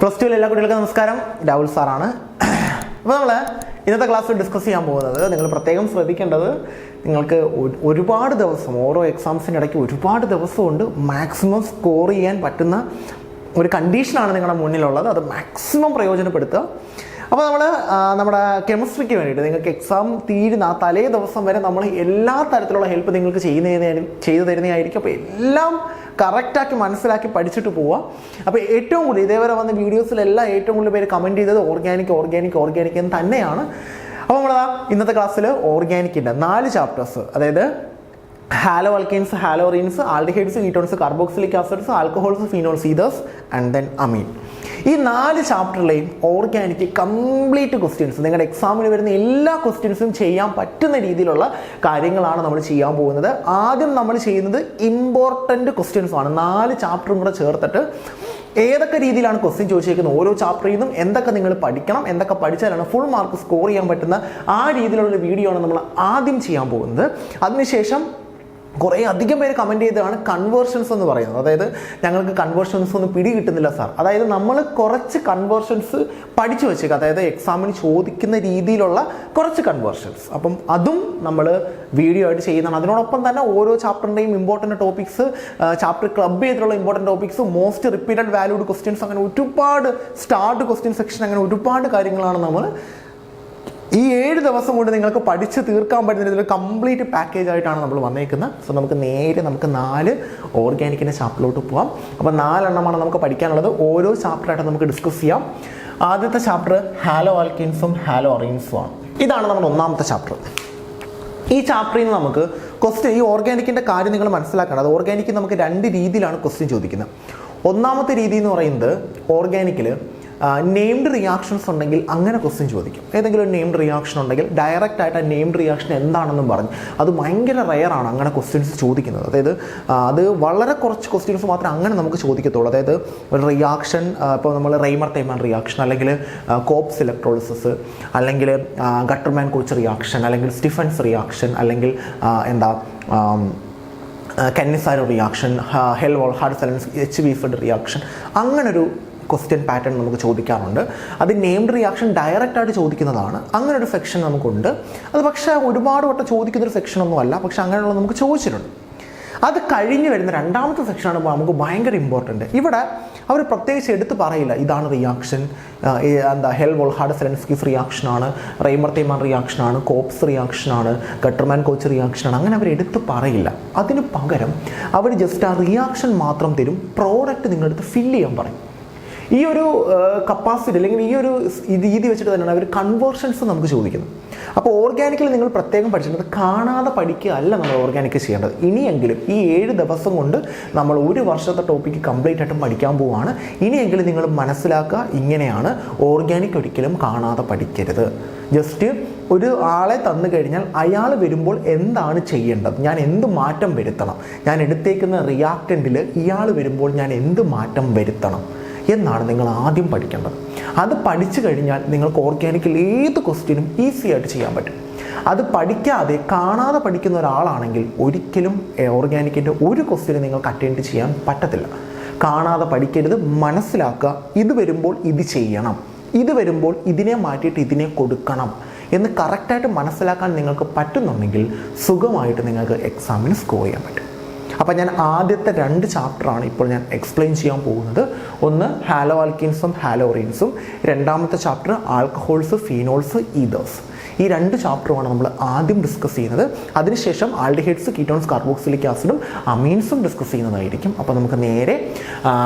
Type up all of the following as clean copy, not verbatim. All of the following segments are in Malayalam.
പ്ലസ് ടുവിൽ എല്ലാ കുട്ടികൾക്കും നമസ്കാരം. രാഹുൽ സാറാണ്. അപ്പോൾ നമ്മൾ ഇന്നത്തെ ക്ലാസ്സിൽ ഡിസ്കസ് ചെയ്യാൻ പോകുന്നത്, നിങ്ങൾ പ്രത്യേകം ശ്രദ്ധിക്കേണ്ടത്, നിങ്ങൾക്ക് ഒരുപാട് ദിവസം, ഓരോ എക്സാംസിൻ്റെ ഇടയ്ക്ക് ഒരുപാട് ദിവസമുണ്ട് മാക്സിമം സ്കോർ ചെയ്യാൻ പറ്റുന്ന ഒരു കണ്ടീഷനാണ് നിങ്ങളുടെ മുന്നിലുള്ളത്. അത് മാക്സിമം പ്രയോജനപ്പെടുത്തുക. അപ്പോൾ നമ്മൾ നമ്മുടെ കെമിസ്ട്രിക്ക് വേണ്ടിയിട്ട് നിങ്ങൾക്ക് എക്സാം തീരുന്ന ആ തലേ ദിവസം വരെ നമ്മൾ എല്ലാ തരത്തിലുള്ള ഹെൽപ്പ് നിങ്ങൾക്ക് ചെയ്തു തരുന്നതായിരിക്കും. അപ്പോൾ എല്ലാം കറക്റ്റാക്കി മനസ്സിലാക്കി പഠിച്ചിട്ട് പോവുക. അപ്പോൾ ഏറ്റവും കൂടുതൽ ഇതേവരെ വന്ന വീഡിയോസിലെല്ലാം ഏറ്റവും കൂടുതൽ പേര് കമൻറ്റ് ചെയ്തത് ഓർഗാനിക് എന്ന് തന്നെയാണ്. അപ്പോൾ നമ്മൾ ഇന്നത്തെ ക്ലാസ്സിൽ ഓർഗാനിക്കിൻ്റെ 4 ചാപ്റ്റേഴ്സ്, അതായത് halo alkanes, haloarenes, aldehydes, ketones, carboxylic acids, alcohols, phenols, ethers and then amine. ഈ 4 ചാപ്റ്ററിലെയും ഓർഗാനിക് കംപ്ലീറ്റ് ക്വസ്റ്റ്യൻസ്, നിങ്ങളുടെ എക്സാമിന് വരുന്ന എല്ലാ ക്വസ്റ്റ്യൻസും ചെയ്യാൻ പറ്റുന്ന രീതിയിലുള്ള കാര്യങ്ങളാണ് നമ്മൾ ചെയ്യാൻ പോകുന്നത്. ആദ്യം നമ്മൾ ചെയ്യുന്നത് ഇമ്പോർട്ടൻറ്റ് ക്വസ്റ്റ്യൻസ് ആണ്. 4 ചാപ്റ്ററും കൂടെ ചേർത്തിട്ട് ഏതൊക്കെ രീതിയിലാണ് ക്വസ്റ്റ്യൻ ചോദിച്ചിരിക്കുന്നത്, ഓരോ ചാപ്റ്ററിൽ നിന്നും എന്തൊക്കെ നിങ്ങൾ പഠിക്കണം, എന്തൊക്കെ പഠിച്ചാലാണ് ഫുൾ മാർക്ക് സ്കോർ ചെയ്യാൻ പറ്റുന്ന ആ രീതിയിലുള്ള വീഡിയോ ആണ് നമ്മൾ ആദ്യം ചെയ്യാൻ പോകുന്നത്. അതിനുശേഷം കുറേ അധികം പേര് കമൻറ്റ് ചെയ്തതാണ് കൺവേർഷൻസ് എന്ന് പറയുന്നത്. അതായത് ഞങ്ങൾക്ക് കൺവേർഷൻസ് ഒന്നും പിടി കിട്ടുന്നില്ല സാർ. അതായത് നമ്മൾ കുറച്ച് കൺവേർഷൻസ് പഠിച്ചു വെച്ചേക്കുക, അതായത് എക്സാമിന് ചോദിക്കുന്ന രീതിയിലുള്ള കുറച്ച് കൺവേർഷൻസ്. അപ്പം അതും നമ്മൾ വീഡിയോ ആയിട്ട് ചെയ്യുന്നതാണ്. അതിനോടൊപ്പം തന്നെ ഓരോ ചാപ്റ്ററിൻ്റെയും ഇമ്പോർട്ടൻറ്റ് ടോപ്പിക്സ്, ചാപ്റ്റർ ക്ലബ് ചെയ്തിട്ടുള്ള important topics, most repeated valued questions, അങ്ങനെ ഒരുപാട് സ്റ്റാർട്ട് ക്വസ്റ്റ്യൻ സെക്ഷൻ, അങ്ങനെ ഒരുപാട് കാര്യങ്ങളാണ് നമ്മൾ ഈ 7 ദിവസം കൊണ്ട് നിങ്ങൾക്ക് പഠിച്ച് തീർക്കാൻ പറ്റുന്ന രീതിയിൽ കംപ്ലീറ്റ് പാക്കേജ് ആയിട്ടാണ് നമ്മൾ വന്നേക്കുന്നത്. സോ നമുക്ക് 4 ഓർഗാനിക്കിൻ്റെ ചാപ്റ്ററിലോട്ട് പോകാം. അപ്പോൾ 4 എണ്ണമാണ് നമുക്ക് പഠിക്കാനുള്ളത്. ഓരോ ചാപ്റ്ററായിട്ട് നമുക്ക് ഡിസ്കസ് ചെയ്യാം. ആദ്യത്തെ ചാപ്റ്റർ ഹാലോ ആൽക്കീൻസും ഹാലോ അറീൻസും ആണ്. ഇതാണ് നമ്മുടെ ഒന്നാമത്തെ ചാപ്റ്റർ. ഈ ചാപ്റ്ററിൽ നിന്ന് നമുക്ക് ക്വസ്റ്റ്യൻ, ഈ ഓർഗാനിക്കിൻ്റെ കാര്യം നിങ്ങൾ മനസ്സിലാക്കണം. അത് ഓർഗാനിക്കിൽ നമുക്ക് 2 രീതിയിലാണ് ക്വസ്റ്റ്യൻ ചോദിക്കുന്നത്. ഒന്നാമത്തെ രീതി എന്ന് പറയുന്നത്, ഓർഗാനിക്കിൽ നെയിംഡ് റിയാക്ഷൻസ് ഉണ്ടെങ്കിൽ അങ്ങനെ ക്വസ്റ്റ്യൻ ചോദിക്കും. ഏതെങ്കിലും ഒരു നെയിംഡ് റിയാക്ഷൻ ഉണ്ടെങ്കിൽ ഡയറക്റ്റ് ആയിട്ട് ആ നെയിംഡ് റിയാക്ഷൻ എന്താണെന്നും പറഞ്ഞ്, അത് ഭയങ്കര റെയറാണ് അങ്ങനെ ക്വസ്റ്റ്യൻസ് ചോദിക്കുന്നത്. അതായത് അത് വളരെ കുറച്ച് ക്വസ്റ്റ്യൻസ് മാത്രമേ അങ്ങനെ നമുക്ക് ചോദിക്കത്തുള്ളൂ. അതായത് ഒരു റിയാക്ഷൻ, ഇപ്പോൾ നമ്മൾ റെയ്മർ തേയ്മാൻ റിയാക്ഷൻ, അല്ലെങ്കിൽ കോപ്സ് ഇലക്ട്രോളിസിസ്, അല്ലെങ്കിൽ ഗട്ടർമാൻ കോച്ച് റിയാക്ഷൻ, അല്ലെങ്കിൽ സ്റ്റീഫൻസ് റിയാക്ഷൻ, അല്ലെങ്കിൽ Cannizzaro reaction, Hell Volhard Zelinsky HBFED reaction, അങ്ങനൊരു ക്വസ്റ്റ്യൻ പാറ്റേൺ നമുക്ക് ചോദിക്കാറുണ്ട്. അത് നെയിംഡ് റിയാക്ഷൻ ഡയറക്റ്റായിട്ട് ചോദിക്കുന്നതാണ്. അങ്ങനൊരു സെക്ഷൻ നമുക്കുണ്ട്. അത് പക്ഷേ ഒരുപാട് വട്ടം ചോദിക്കുന്നൊരു സെക്ഷനൊന്നും അല്ല, പക്ഷേ അങ്ങനെയുള്ള നമുക്ക് ചോദിച്ചിട്ടുണ്ട്. അത് കഴിഞ്ഞ് വരുന്ന രണ്ടാമത്തെ സെക്ഷനാണ് നമുക്ക് ഭയങ്കര ഇമ്പോർട്ടൻ്റ്. ഇവിടെ അവർ പ്രത്യേകിച്ച് എടുത്ത് പറയില്ല ഇതാണ് റിയാക്ഷൻ, ഹെൽവോൾ ഹാർഡ് സെലൻസ്കിസ് റിയാക്ഷനാണ്, റെയ്മർ തേയ്മാൻ റിയാക്ഷനാണ്, കോപ്സ് റിയാക്ഷനാണ്, ഗട്ടർമാൻ കോച്ച് റിയാക്ഷനാണ്, അങ്ങനെ അവർ എടുത്ത് പറയില്ല. അതിന് പകരം അവർ ജസ്റ്റ് ആ റിയാക്ഷൻ മാത്രം തരും, പ്രോഡക്റ്റ് നിങ്ങളെടുത്ത് ഫില്ല് ചെയ്യാൻ പറയും. ഈ ഒരു കപ്പാസിറ്റി, അല്ലെങ്കിൽ ഈ ഒരു രീതി വെച്ചിട്ട് തന്നെയാണ് അവർ കൺവേർഷൻസ് നമുക്ക് ചോദിക്കുന്നത്. അപ്പോൾ ഓർഗാനിക്കിൽ നിങ്ങൾ പ്രത്യേകം പഠിച്ചിട്ടുള്ളത്, കാണാതെ പഠിക്കുക അല്ല നമ്മൾ ഓർഗാനിക് ചെയ്യേണ്ടത്. ഇനിയെങ്കിലും ഈ 7 ദിവസം കൊണ്ട് നമ്മൾ 1 വർഷത്തെ ടോപ്പിക്ക് കംപ്ലീറ്റ് ആയിട്ടും പഠിക്കാൻ പോവുകയാണ്. ഇനിയെങ്കിലും നിങ്ങൾ മനസ്സിലാക്കുക, ഇങ്ങനെയാണ് ഓർഗാനിക് ഒരിക്കലും കാണാതെ പഠിക്കരുത്. ജസ്റ്റ് ഒരു ആളെ തന്നു കഴിഞ്ഞാൽ അയാൾ വരുമ്പോൾ എന്താണ് ചെയ്യേണ്ടത്, ഞാൻ എന്ത് മാറ്റം വരുത്തണം, ഞാൻ എടുത്തേക്കുന്ന റിയാക്റ്റൻറ്റിൽ ഇയാൾ വരുമ്പോൾ ഞാൻ എന്ത് മാറ്റം വരുത്തണം എന്നാണ് നിങ്ങൾ ആദ്യം പഠിക്കേണ്ടത്. അത് പഠിച്ചു കഴിഞ്ഞാൽ നിങ്ങൾക്ക് ഓർഗാനിക്കിൽ ഏത് ക്വസ്റ്റ്യനും ഈസി ആയിട്ട് ചെയ്യാൻ പറ്റും. അത് പഠിക്കാതെ കാണാതെ പഠിക്കുന്ന ഒരാളാണെങ്കിൽ ഒരിക്കലും ഓർഗാനിക്കിൻ്റെ ഒരു ക്വസ്റ്റ്യനും നിങ്ങൾക്ക് അറ്റൻഡ് ചെയ്യാൻ പറ്റത്തില്ല. കാണാതെ പഠിക്കരുത്, മനസ്സിലാക്കുക. ഇത് വരുമ്പോൾ ഇത് ചെയ്യണം, ഇത് വരുമ്പോൾ ഇതിനെ മാറ്റിയിട്ട് ഇതിനെ കൊടുക്കണം എന്ന് കറക്റ്റായിട്ട് മനസ്സിലാക്കാൻ നിങ്ങൾക്ക് പറ്റുന്നുണ്ടെങ്കിൽ സുഖമായിട്ട് നിങ്ങൾക്ക് എക്സാമിന് സ്കോർ ചെയ്യാൻ പറ്റും. അപ്പോൾ ഞാൻ ആദ്യത്തെ 2 ചാപ്റ്ററാണ് ഇപ്പോൾ ഞാൻ എക്സ്പ്ലെയിൻ ചെയ്യാൻ പോകുന്നത്. ഒന്ന് ഹാലോ ആൽക്കീൻസും ഹാലോറീൻസും, രണ്ടാമത്തെ ചാപ്റ്റർ ആൽക്കഹോൾസ്, ഫീനോൾസ്, ഈതേഴ്സ്. ഈ 2 ചാപ്റ്ററുമാണ് നമ്മൾ ആദ്യം ഡിസ്കസ് ചെയ്യുന്നത്. അതിനുശേഷം ആൽഡിഹൈഡ്സ്, കീറ്റോൺസ്, കാർബോക്സിലിക് ആസിഡും അമീൻസും ഡിസ്കസ് ചെയ്യുന്നതായിരിക്കും. അപ്പോൾ നമുക്ക് നേരെ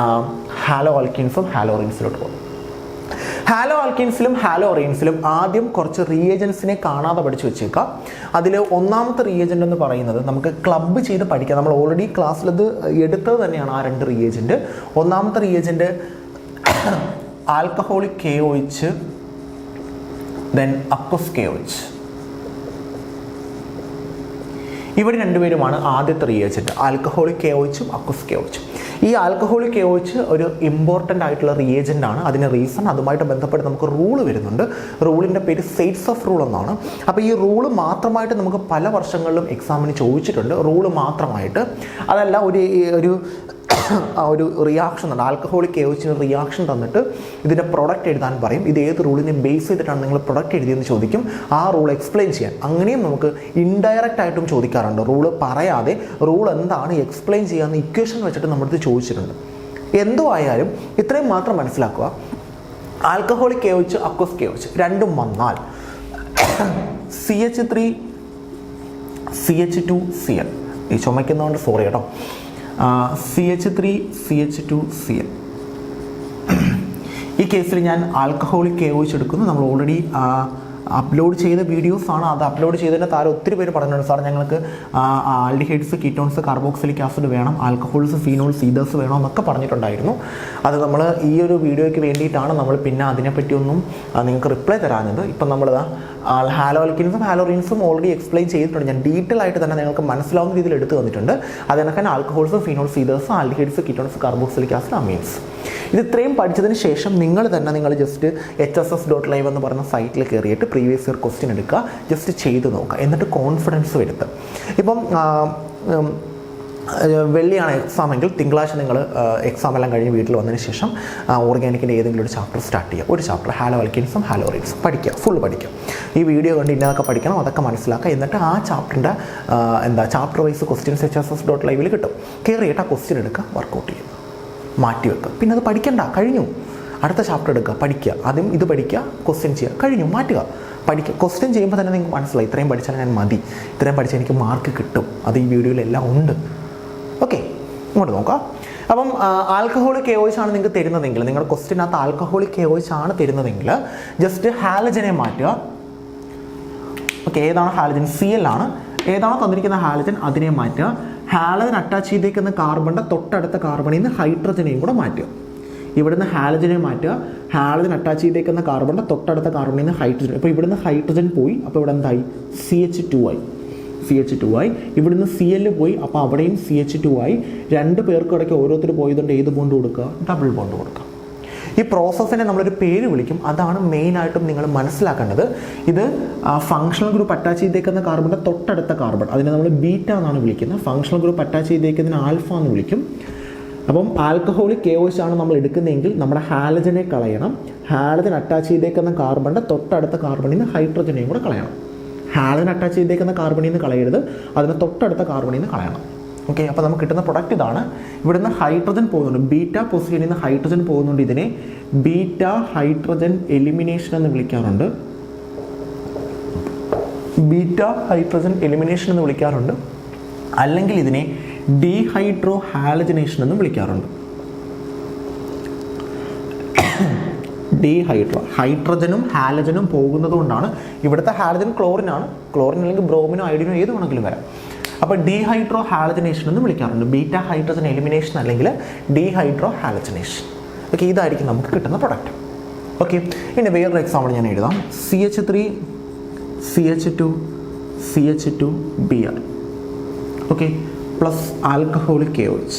ഹാലോ ആൽക്കീൻസും ഹാലോറീൻസിലോട്ട് പോകും. ഹാലോ ആൽക്കീൻസിലും ഹാലോ അറീൻസിലും ആദ്യം കുറച്ച് റിയേജൻസിനെ കാണാതെ പഠിച്ചു വെച്ചേക്കാം. അതിൽ ഒന്നാമത്തെ റിയേജൻ്റ് എന്ന് പറയുന്നത് നമുക്ക് ക്ലബ്ബ് ചെയ്ത് പഠിക്കാം. നമ്മൾ ഓൾറെഡി ക്ലാസ്സിലത് എടുത്തത് തന്നെയാണ് ആ 2 റിയേജൻറ്റ്. ഒന്നാമത്തെ reagent alcoholic KOH, then aqueous KOH. ഇവർ രണ്ടുപേരുമാണ് ആദ്യത്തെ റിയേജൻറ്റ്, ആൽക്കഹോളിക് KOHും അക്വസ് KOHും. ഈ ആൽക്കഹോളിക് KOH ഒരു ഇമ്പോർട്ടൻ്റ് ആയിട്ടുള്ള റിയേജൻ്റ് ആണ്. അതിന് റീസൺ, അതുമായിട്ട് ബന്ധപ്പെട്ട് നമുക്ക് റൂള് വരുന്നുണ്ട്. റൂളിൻ്റെ പേര് സെയ്റ്റ്സ് ഓഫ് റൂൾ എന്നാണ്. അപ്പോൾ ഈ റൂള് മാത്രമായിട്ട് നമുക്ക് പല വർഷങ്ങളിലും എക്സാമിന് ചോദിച്ചിട്ടുണ്ട്. റൂള് മാത്രമായിട്ട്, അതല്ല ഒരു ആ ഒരു റിയാക്ഷൻ ഉണ്ട്, ആൽക്കഹോളിക് KOHന് റിയാക്ഷൻ തന്നിട്ട് ഇതിൻ്റെ പ്രൊഡക്റ്റ് എഴുതാൻ പറയും. ഇത് ഏത് റൂളിനെ ബേസ് ചെയ്തിട്ടാണ് നിങ്ങൾ പ്രൊഡക്റ്റ് എഴുതിയെന്ന് ചോദിക്കും. ആ റൂൾ എക്സ്പ്ലെയിൻ ചെയ്യാൻ. അങ്ങനെയും നമുക്ക് ഇൻഡയറക്റ്റ് ആയിട്ടും ചോദിക്കാറുണ്ട്. റൂള് പറയാതെ റൂൾ എന്താണ് എക്സ്പ്ലെയിൻ ചെയ്യാമെന്ന് ഇക്വേഷൻ വെച്ചിട്ട് നമ്മുടെ ചോദിച്ചിട്ടുണ്ട്. എന്തോ ആയാലും ഇത്രയും മാത്രം മനസ്സിലാക്കുക. ആൽക്കഹോളിക് KOH, അക്വസ് KOH രണ്ടും വന്നാൽ CH3 CH2Cl, ഈ ചുമയ്ക്കുന്നതുകൊണ്ട് സോറി കേട്ടോ, CH3 CH2Cl. ഈ കേസിൽ ഞാൻ ആൽക്കഹോളിക് KOH എടുക്കുന്നു. നമ്മൾ ഓൾറെഡി അപ്ലോഡ് ചെയ്ത വീഡിയോസാണ്. അത് അപ്ലോഡ് ചെയ്തതിൻ്റെ താരം ഒത്തിരി പേര് പറഞ്ഞിട്ടുണ്ട്, സാർ ഞങ്ങൾക്ക് ആൽഡിഹൈഡ്സ്, കീറ്റോൺസ്, കാർബോക്സിലിക് ആസിഡ് വേണം, ആൽക്കഹോൾസ്, ഫീനോൾസ്, ഈതേഴ്സ് വേണം എന്നൊക്കെ പറഞ്ഞിട്ടുണ്ടായിരുന്നു. അത് നമ്മൾ ഈ ഒരു വീഡിയോയ്ക്ക് വേണ്ടിയിട്ടാണ് നമ്മൾ പിന്നെ അതിനെപ്പറ്റിയൊന്നും നിങ്ങൾക്ക് റിപ്ലൈ തരാഞ്ഞത്. ഇപ്പം നമ്മൾ ഹാലോൽക്കിൻസും ഹാലോറിൻസും ഓൾറെഡി എക്സ്പ്ലെയിൻ ചെയ്തിട്ടുണ്ട്. ഞാൻ ഡീറ്റെയിൽ ആയിട്ട് തന്നെ നിങ്ങൾക്ക് മനസ്സിലാവുന്ന രീതിയിൽ എടുത്തു തന്നിട്ടുണ്ട്. അതിനൊക്കെ alcohols, phenols, ethers, aldehydes, ketones, carboxylic acid, amines. ഇത് ഇത്രയും പഠിച്ചതിന് ശേഷം നിങ്ങൾ ജസ്റ്റ് hss.live എന്ന് പറയുന്ന സൈറ്റിൽ കയറിയിട്ട് പ്രീവിയസ് ഇയർ ക്വസ്റ്റ്യൻ എടുക്കുക, ജസ്റ്റ് ചെയ്ത് നോക്കുക, എന്നിട്ട് കോൺഫിഡൻസ് വരുത്തുക. ഇപ്പം വെള്ളിയാണ് എക്സാം എങ്കിൽ തിങ്കളാഴ്ച നിങ്ങൾ എക്സാം എല്ലാം കഴിഞ്ഞ് വീട്ടിൽ വന്നതിന് ശേഷം ഓർഗാനിക്കിൻ്റെ ഏതെങ്കിലും ഒരു ചാപ്റ്റർ സ്റ്റാർട്ട് ചെയ്യുക. ഒരു ചാപ്റ്റർ ഹാലോ ആൽക്കിൻസും ഹാലോറിൻസും പഠിക്കുക, ഫുൾ പഠിക്കുക. ഈ വീഡിയോ കണ്ട് ഇന്നതൊക്കെ പഠിക്കണം, അതൊക്കെ മനസ്സിലാക്കുക. എന്നിട്ട് ആ ചാപ്റ്ററിൻ്റെ ചാപ്റ്റർ വൈസ് ക്വസ്റ്റ്യൻസ് hss.live കിട്ടും. കയറിയിട്ട് ആ ക്വസ്റ്റ്യൻ എടുക്കുക, വർക്കൗട്ട് ചെയ്യുക, മാറ്റി വെക്കുക. പിന്നെ അത് പഠിക്കണ്ട, കഴിഞ്ഞു. അടുത്ത ചാപ്റ്റർ എടുക്കുക, പഠിക്കുക. ആദ്യം ഇത് പഠിക്കുക, ക്വസ്റ്റ്യൻ ചെയ്യുക, കഴിഞ്ഞു, മാറ്റുക. പഠിക്കുക. ക്വസ്റ്റ്യൻ ചെയ്യുമ്പോൾ തന്നെ നിങ്ങൾക്ക് മനസ്സിലായി ഇത്രയും പഠിച്ചാൽ ഞാൻ മതി, ഇത്രയും പഠിച്ചാൽ എനിക്ക് മാർക്ക് കിട്ടും. അത് ഈ വീഡിയോയിലെല്ലാം ഉണ്ട്. ഓക്കെ, ഇങ്ങോട്ട് നോക്കാം. അപ്പം ആൽക്കഹോളിക് KOH ആണ് നിങ്ങൾക്ക് തരുന്നതെങ്കിൽ, നിങ്ങളുടെ ക്വസ്റ്റ്യനകത്ത് ആൽക്കഹോളിക് KOH ആണ് തരുന്നതെങ്കിൽ ജസ്റ്റ് ഹാലജനെ മാറ്റുക. ഓക്കെ, ഏതാണ് ഹാലജൻ? Cl ആണ്. ഏതാണോ തന്നിരിക്കുന്ന ഹാലജൻ അതിനെ മാറ്റുക. ഹാലജൻ അറ്റാച്ച് ചെയ്തേക്കുന്ന കാർബണിൻ്റെ തൊട്ടടുത്ത കാർബണിൽ നിന്ന് ഹൈഡ്രജനെയും കൂടെ മാറ്റുക. ഇവിടുന്ന് ഹാലജനെ മാറ്റുക. ഹാലജൻ അറ്റാച്ച് ചെയ്തേക്കുന്ന കാർബണിൻ്റെ തൊട്ടടുത്ത കാർബണിൽ നിന്ന് ഹൈഡ്രജൻ. ഇപ്പോൾ ഇവിടുന്ന് ഹൈഡ്രജൻ പോയി, അപ്പോൾ ഇവിടെ എന്തായി? CH2 ആയി. ഇവിടുന്ന് Cl പോയി, അപ്പോൾ അവിടെയും CH2 ആയി. രണ്ട് പേർക്കും ഇടയ്ക്ക് ഓരോരുത്തർ പോയതുകൊണ്ട് ഏത് ബോണ്ട് കൊടുക്കുക? ഡബിൾ ബോണ്ട് കൊടുക്കുക. ഈ പ്രോസസ്സിനെ നമ്മളൊരു പേര് വിളിക്കും. അതാണ് മെയിനായിട്ടും നിങ്ങൾ മനസ്സിലാക്കേണ്ടത്. ഇത് ഫങ്ഷണൽ ഗ്രൂപ്പ് അറ്റാച്ച് ചെയ്തേക്കുന്ന കാർബണിൻ്റെ തൊട്ടടുത്ത കാർബൺ, അതിനെ നമ്മൾ ബീറ്റ എന്നാണ് വിളിക്കുന്നത്. ഫങ്ഷണൽ ഗ്രൂപ്പ് അറ്റാച്ച് ചെയ്തേക്കുന്നതിന് ആൽഫ എന്ന് വിളിക്കും. അപ്പം ആൽക്കഹോളിക് KOH ആണ് നമ്മൾ എടുക്കുന്നതെങ്കിൽ നമ്മുടെ ഹാലജനെ കളയണം. ഹാലജൻ അറ്റാച്ച് ചെയ്തേക്കുന്ന കാർബണിൻ്റെ തൊട്ടടുത്ത കാർബണിൽ നിന്ന് ഹൈഡ്രജനെയും കൂടെ കളയണം. ഹാലജൻ അറ്റാച്ച് ചെയ്തേക്കുന്ന കാർബണിൽ നിന്ന് കളയരുത്, അതിന് തൊട്ടടുത്ത കാർബണിൽ നിന്ന് കളയണം. ഓക്കെ, അപ്പോൾ നമുക്ക് കിട്ടുന്ന പ്രൊഡക്റ്റ് ഇതാണ്. ഇവിടുന്ന് ഹൈഡ്രജൻ പോകുന്നുണ്ട്, ബീറ്റ പൊസിഷനിൽ നിന്ന് ഹൈഡ്രജൻ പോകുന്നുണ്ട്. ഇതിനെ ബീറ്റ ഹൈഡ്രജൻ എലിമിനേഷൻ എന്ന് വിളിക്കാറുണ്ട്. അല്ലെങ്കിൽ ഇതിനെ ഡീഹൈഡ്രോ ഹാലജനേഷൻ എന്നും വിളിക്കാറുണ്ട്. ഹൈഡ്രജനും ഹാലജനും പോകുന്നത് കൊണ്ടാണ് ഇവിടുത്തെ ഹാലജൻ ക്ലോറിനാണ്. ക്ലോറിൻ അല്ലെങ്കിൽ ബ്രോമിനോ അയോഡിനോ ഏത് വേണമെങ്കിലും വരാം. അപ്പോൾ ഡീഹൈഡ്രോ ഹാലജനേഷൻ എന്ന് വിളിക്കാറുണ്ട്. ബീറ്റ ഹൈഡ്രജൻ എലിമിനേഷൻ അല്ലെങ്കിൽ ഡീഹൈഡ്രോ ഹാലജനേഷൻ. ഓക്കെ, ഇതായിരിക്കും നമുക്ക് കിട്ടുന്ന പ്രൊഡക്റ്റ്. ഓക്കെ, ഇനി വേറൊരു എക്സാമ്പിൾ ഞാൻ എഴുതാം. CH3 CH2 CH2Br. Okay, plus alcoholic KOH.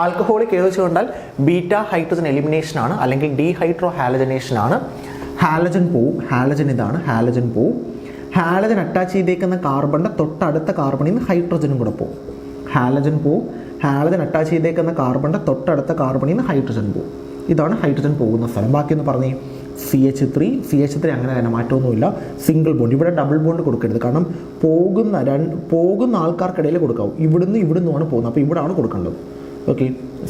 Alcoholic KOH കൊണ്ടാൽ ബീറ്റ ഹൈഡ്രജൻ എലിമിനേഷൻ ആണ്, അല്ലെങ്കിൽ ഡീഹൈഡ്രോ ഹാലജനേഷൻ ആണ്. ഹാലജൻ പോവും. ഹാലജൻ ഇതാണ്, ഹാലജൻ പോവും. ഹാലജൻ അറ്റാച്ച് ചെയ്തേക്കുന്ന കാർബണിൻ്റെ തൊട്ടടുത്ത കാർബണിൽ നിന്ന് ഹൈഡ്രജനും കൂടെ പോകും. ഹാലജൻ പോവും. ഹാലജൻ അറ്റാച്ച് ചെയ്തേക്കുന്ന കാർബണിൻ്റെ തൊട്ടടുത്ത കാർബണിൽ നിന്ന് ഹൈഡ്രജൻ പോവും. ഇതാണ് ഹൈഡ്രജൻ പോകുന്ന സ്ഥലം. ബാക്കിയൊന്ന് പറഞ്ഞേ. CH3 അങ്ങനെ തന്നെ മാറ്റമൊന്നുമില്ല. Single bond. ഇവിടെ ഡബിൾ ബോണ്ട് കൊടുക്കരുത്, കാരണം പോകുന്ന ആൾക്കാർക്കിടയിൽ കൊടുക്കാവും. ഇവിടുന്നുമാണ് പോകുന്നത്, അപ്പോൾ ഇവിടെയാണ് കൊടുക്കേണ്ടത്. ഓക്കെ,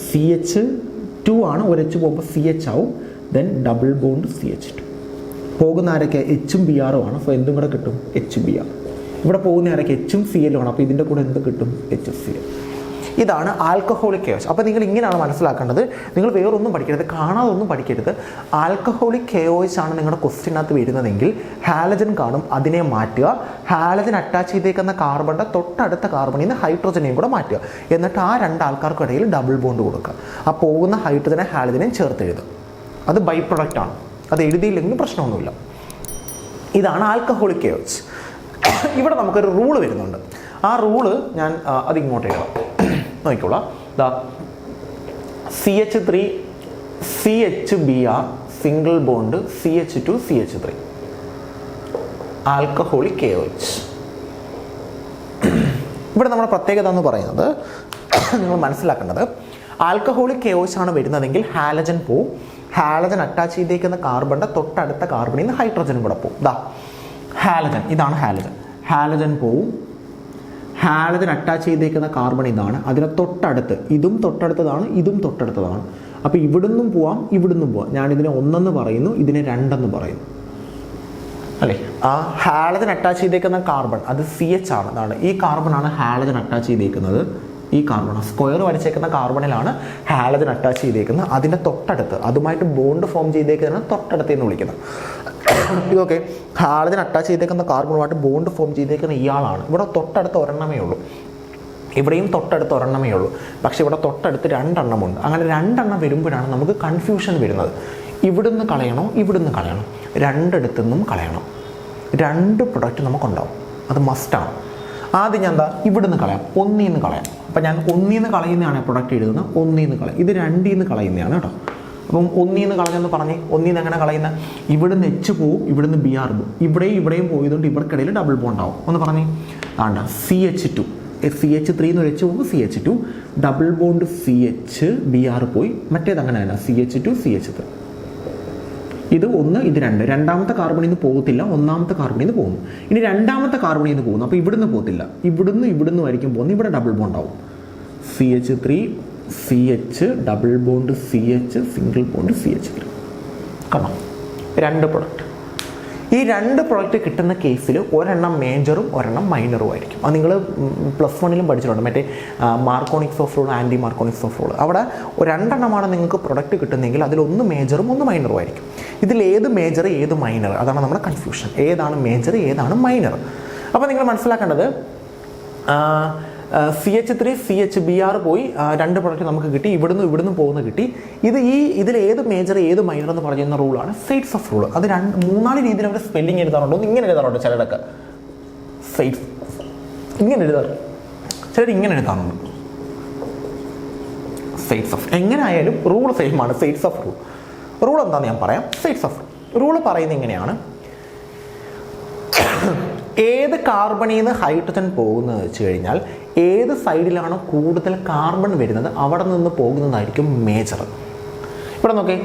CH2 ആണ്, ഒരു H പോകുമ്പോൾ CH ആവും. Then double bond CH2. പോകുന്ന ആരൊക്കെ? H ഉം Br ആണ്. അപ്പോൾ എന്തും കൂടെ കിട്ടും? HBr. ഇവിടെ പോകുന്ന ആരൊക്കെ? H ഉം Cl ആണ്. അപ്പോൾ ഇതിൻ്റെ കൂടെ എന്ത് കിട്ടും? HCl. ഇതാണ് ആൽക്കഹോളിക് KOH. അപ്പോൾ നിങ്ങൾ ഇങ്ങനെയാണ് മനസ്സിലാക്കേണ്ടത്. നിങ്ങൾ വേറൊന്നും പഠിക്കരുത്, കാണാതെ ഒന്നും പഠിക്കരുത്. ആൽക്കഹോളിക് KOH ആണ് നിങ്ങളുടെ ക്വസ്റ്റ്യനകത്ത് വരുന്നതെങ്കിൽ ഹാലജൻ കാണും, അതിനെ മാറ്റുക. ഹാലജൻ അറ്റാച്ച് ചെയ്തേക്കുന്ന കാർബണിൻ്റെ തൊട്ടടുത്ത കാർബണിൽ നിന്ന് ഹൈഡ്രജനെയും കൂടെ മാറ്റുക. എന്നിട്ട് ആ രണ്ട് ആൾക്കാർക്കിടയിൽ ഡബിൾ ബോണ്ട് കൊടുക്കുക. ആ പോകുന്ന ഹൈഡ്രജനെ ഹാലജനെയും ചേർത്ത് എഴുതുക. അത് ബൈ പ്രൊഡക്റ്റ് ആണ്. അത് എഴുതിയില്ലെങ്കിലും പ്രശ്നമൊന്നുമില്ല. ഇതാണ് ആൽക്കഹോളിക് KOH. ഇവിടെ നമുക്കൊരു റൂള് വരുന്നുണ്ട്. ആ റൂള് ഞാൻ അത് ഇങ്ങോട്ട് എഴുതാം, നോക്കിക്കോളാം. CH3 CHBr single bond CH2 CH3 alcoholic KOH. ഇവിടെ നമ്മുടെ പ്രത്യേകത എന്ന് പറയുന്നത് നിങ്ങൾ മനസ്സിലാക്കേണ്ടത്, ആൽക്കഹോളിക് KOH ആണ് വരുന്നതെങ്കിൽ ഹാലജൻ പോവും. ഹാലജൻ അറ്റാച്ച് ചെയ്തേക്കുന്ന കാർബണിൻ്റെ തൊട്ടടുത്ത കാർബണിൽ നിന്ന് ഹൈഡ്രജനും കൂടെ പോവും. ഹാലജൻ, ഇതാണ് ഹാലജൻ. ഹാലജൻ പോവും. ഹാലജൻ അറ്റാച്ച് ചെയ്തേക്കുന്ന കാർബൺ ഇതാണ്. അതിനെ തൊട്ടടുത്ത്, ഇതും തൊട്ടടുത്തതാണ്, ഇതും തൊട്ടടുത്തതാണ്. അപ്പോൾ ഇവിടുന്നും പോവാം, ഇവിടുന്നും പോവാം. ഞാനിതിനെ 1 പറയുന്നു, ഇതിനെ 2 പറയുന്നു, അല്ലേ? ആ ഹാലജൻ അറ്റാച്ച് ചെയ്തേക്കുന്ന കാർബൺ അത് CH ആണ്. അതാണ് ഈ കാർബണാണ് ഹാലജൻ അറ്റാച്ച് ചെയ്തേക്കുന്നത്. ഈ കാർബൺ സ്ക്വയർ വരച്ചേക്കുന്ന കാർബണിലാണ് ഹാലജൻ അറ്റാച്ച് ചെയ്തേക്കുന്നത്. അതിൻ്റെ തൊട്ടടുത്ത്, അതുമായിട്ട് ബോണ്ട് ഫോം ചെയ്തേക്കുന്നതാണ് തൊട്ടടുത്തെന്ന് വിളിക്കുന്നത്. ഇതൊക്കെ ഹാലജൻ അറ്റാച്ച് ചെയ്തേക്കുന്ന കാർബണുമായിട്ട് ബോണ്ട് ഫോം ചെയ്തേക്കുന്ന ഇയാളാണ്. ഇവിടെ തൊട്ടടുത്ത് ഒരെണ്ണമേ ഉള്ളൂ, ഇവിടെയും തൊട്ടടുത്ത് ഒരെണ്ണമേ ഉള്ളൂ. പക്ഷെ ഇവിടെ തൊട്ടടുത്ത് 2 എണ്ണമുണ്ട്. അങ്ങനെ 2 എണ്ണം വരുമ്പോഴാണ് നമുക്ക് കൺഫ്യൂഷൻ വരുന്നത്. ഇവിടുന്ന് കളയണോ, ഇവിടുന്ന് കളയണോ? 2 ഇടത്തുനിന്നും കളയണം. 2 പ്രൊഡക്റ്റ് നമുക്കുണ്ടാവും, അത് മസ്റ്റാണ്. ആദ്യം ഞാൻ ഇവിടുന്ന് കളയാം, 1 കളയാം. അപ്പം ഞാൻ 1 കളയുന്നതാണ് പ്രൊഡക്റ്റ് എഴുതുന്നത്. 1 കളയാം. ഇത് 2 കളയുന്നതാണ് കേട്ടോ. അപ്പം 1 കളഞ്ഞെന്ന് പറഞ്ഞ് 1 എങ്ങനെ കളയുന്ന? ഇവിടുന്ന് H പോവും, ഇവിടുന്ന് BR പോവും. ഇവിടെയും പോയതുകൊണ്ട് ഇവർക്കിടയിൽ ഡബിൾ ബോണ്ട് ആവും. ഒന്ന് പറഞ്ഞേ, ആണ്ട CH2, CH3 എന്ന് H പോകുമ്പോൾ CH2, double bond CH, BR പോയി. മറ്റേത് അങ്ങനെ തന്നെ, CH2 CH3. ഇത് 1, ഇത് 2. രണ്ടാമത്തെ കാർബണിൽ നിന്ന് പോകത്തില്ല, ഒന്നാമത്തെ കാർബണിൽ നിന്ന് പോകുന്നു. ഇനി രണ്ടാമത്തെ കാർബണിൽ നിന്ന് പോകുന്നു. അപ്പോൾ ഇവിടുന്ന് പോകത്തില്ല, ഇവിടുന്ന് ആയിരിക്കും പോകുന്നത്. ഇവിടെ ഡബിൾ ബോണ്ട് ആവും. CH3 CH, double bond CH, single bond CH3. കാണാം, 2 പ്രൊഡക്റ്റ്. ഈ 2 പ്രൊഡക്റ്റ് കിട്ടുന്ന കേസിൽ ഒരെണ്ണം മേജറും ഒരെണ്ണം മൈനറും ആയിരിക്കും. അത് നിങ്ങൾ +1 പഠിച്ചിട്ടുണ്ട്, മറ്റേ Markovnikov's of rule, anti Markovnikov's of rule. അവിടെ 2 എണ്ണമാണ് നിങ്ങൾക്ക് പ്രൊഡക്റ്റ് കിട്ടുന്നതെങ്കിൽ അതിലൊന്ന് മേജറും ഒന്ന് മൈനറും ആയിരിക്കും. ഇതിൽ ഏത് മേജർ ഏത് മൈനർ, അതാണ് നമ്മുടെ കൺഫ്യൂഷൻ. ഏതാണ് മേജർ ഏതാണ് മൈനർ? അപ്പോൾ നിങ്ങൾ മനസ്സിലാക്കേണ്ടത്, CH3 CH, BR പോയി 2 പ്രൊഡക്റ്റ് നമുക്ക് കിട്ടി. ഇവിടുന്ന് പോകുന്ന കിട്ടി. ഇതിൽ ഏത് മേജർ ഏത് മൈനർ എന്ന് പറയുന്ന റൂളാണ് സെയ്റ്റ്സ് ഓഫ് റൂൾ. അത് 3-4 രീതിയിൽ അവർ സ്പെല്ലിംഗ് എഴുതാറുണ്ട്. ഒന്ന് ഇങ്ങനെ എഴുതാറുണ്ട് ചിലരൊക്കെ, സെയ്റ്റ്സ് ഇങ്ങനെ എഴുതാറുണ്ട്, ചിലർ ഇങ്ങനെ എഴുതാറുണ്ട്, സെയ്റ്റ്സ് ഓഫ്. എങ്ങനെ ആയാലും റൂൾ സെയിം ആണ്, സെയ്റ്റ്സ് ഓഫ് റൂൾ. റൂൾ എന്താണെന്ന് ഞാൻ പറയാം. സെയ്റ്റ്സ് ഓഫ് റൂൾ പറയുന്നത് ഇങ്ങനെയാണ്: ഏത് കാർബണിൽ നിന്ന് ഹൈഡ്രജൻ പോകുന്നത് വെച്ച് കഴിഞ്ഞാൽ ഏത് സൈഡിലാണോ കൂടുതൽ കാർബൺ വരുന്നത് അവിടെ നിന്ന് പോകുന്നതായിരിക്കും മേജർ. ഇവിടെ നോക്കേ,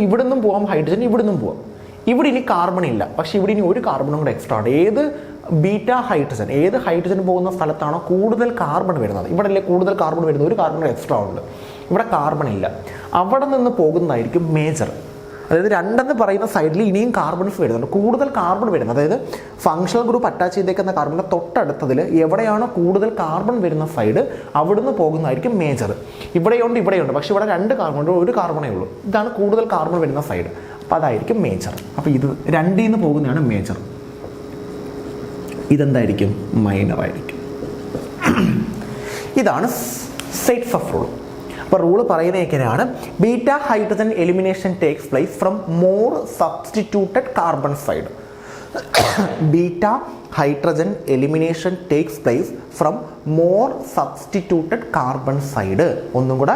ഇവിടെ നിന്നും പോകാം ഹൈഡ്രജൻ, ഇവിടെ നിന്നും പോവാം. ഇവിടെ ഇനി കാർബൺ ഇല്ല, പക്ഷേ ഇവിടെ ഇനി ഒരു കാർബണും കൂടെ എക്സ്ട്രാ ഉണ്ട്. ഏത് ഹൈഡ്രജൻ, ഏത് ഹൈഡ്രജൻ പോകുന്ന സ്ഥലത്താണോ കൂടുതൽ കാർബൺ വരുന്നത്, ഇവിടെ അല്ലേ കൂടുതൽ കാർബൺ വരുന്നത്, ഒരു കാർബൺ എക്സ്ട്രാ ഉണ്ട്. ഇവിടെ കാർബൺ ഇല്ല, അവിടെ നിന്ന് പോകുന്നതായിരിക്കും മേജർ. അതായത് 2 പറയുന്ന സൈഡിൽ ഇനിയും കാർബൺസ് വരുന്നുണ്ട്, കൂടുതൽ കാർബൺ വരുന്നത്. അതായത് ഫങ്ഷണൽ ഗ്രൂപ്പ് അറ്റാച്ച് ചെയ്തേക്കുന്ന കാർബണിൻ്റെ തൊട്ടടുത്തതിൽ എവിടെയാണോ കൂടുതൽ കാർബൺ വരുന്ന സൈഡ് അവിടുന്ന് പോകുന്നതായിരിക്കും മേജർ. ഇവിടെയുണ്ട്, പക്ഷേ ഇവിടെ 2 കാർബൺ ഉണ്ട്, ഒരു കാർബണേ ഉള്ളൂ. ഇതാണ് കൂടുതൽ കാർബൺ വരുന്ന സൈഡ്, അപ്പോൾ അതായിരിക്കും മേജർ. അപ്പോൾ ഇത് 2 പോകുന്നതാണ് മേജർ. ഇതെന്തായിരിക്കും? മൈനർ ആയിരിക്കും. ഇതാണ് സെയ്റ്റ്സ് ഓഫ് റൂൾ. അപ്പോൾ റൂള് പറയുന്നത് എങ്ങനെയാണ്? Beta hydrogen elimination takes place from more substituted carbon side. Beta hydrogen elimination takes place from more substituted carbon side. ഒന്നും കൂടെ,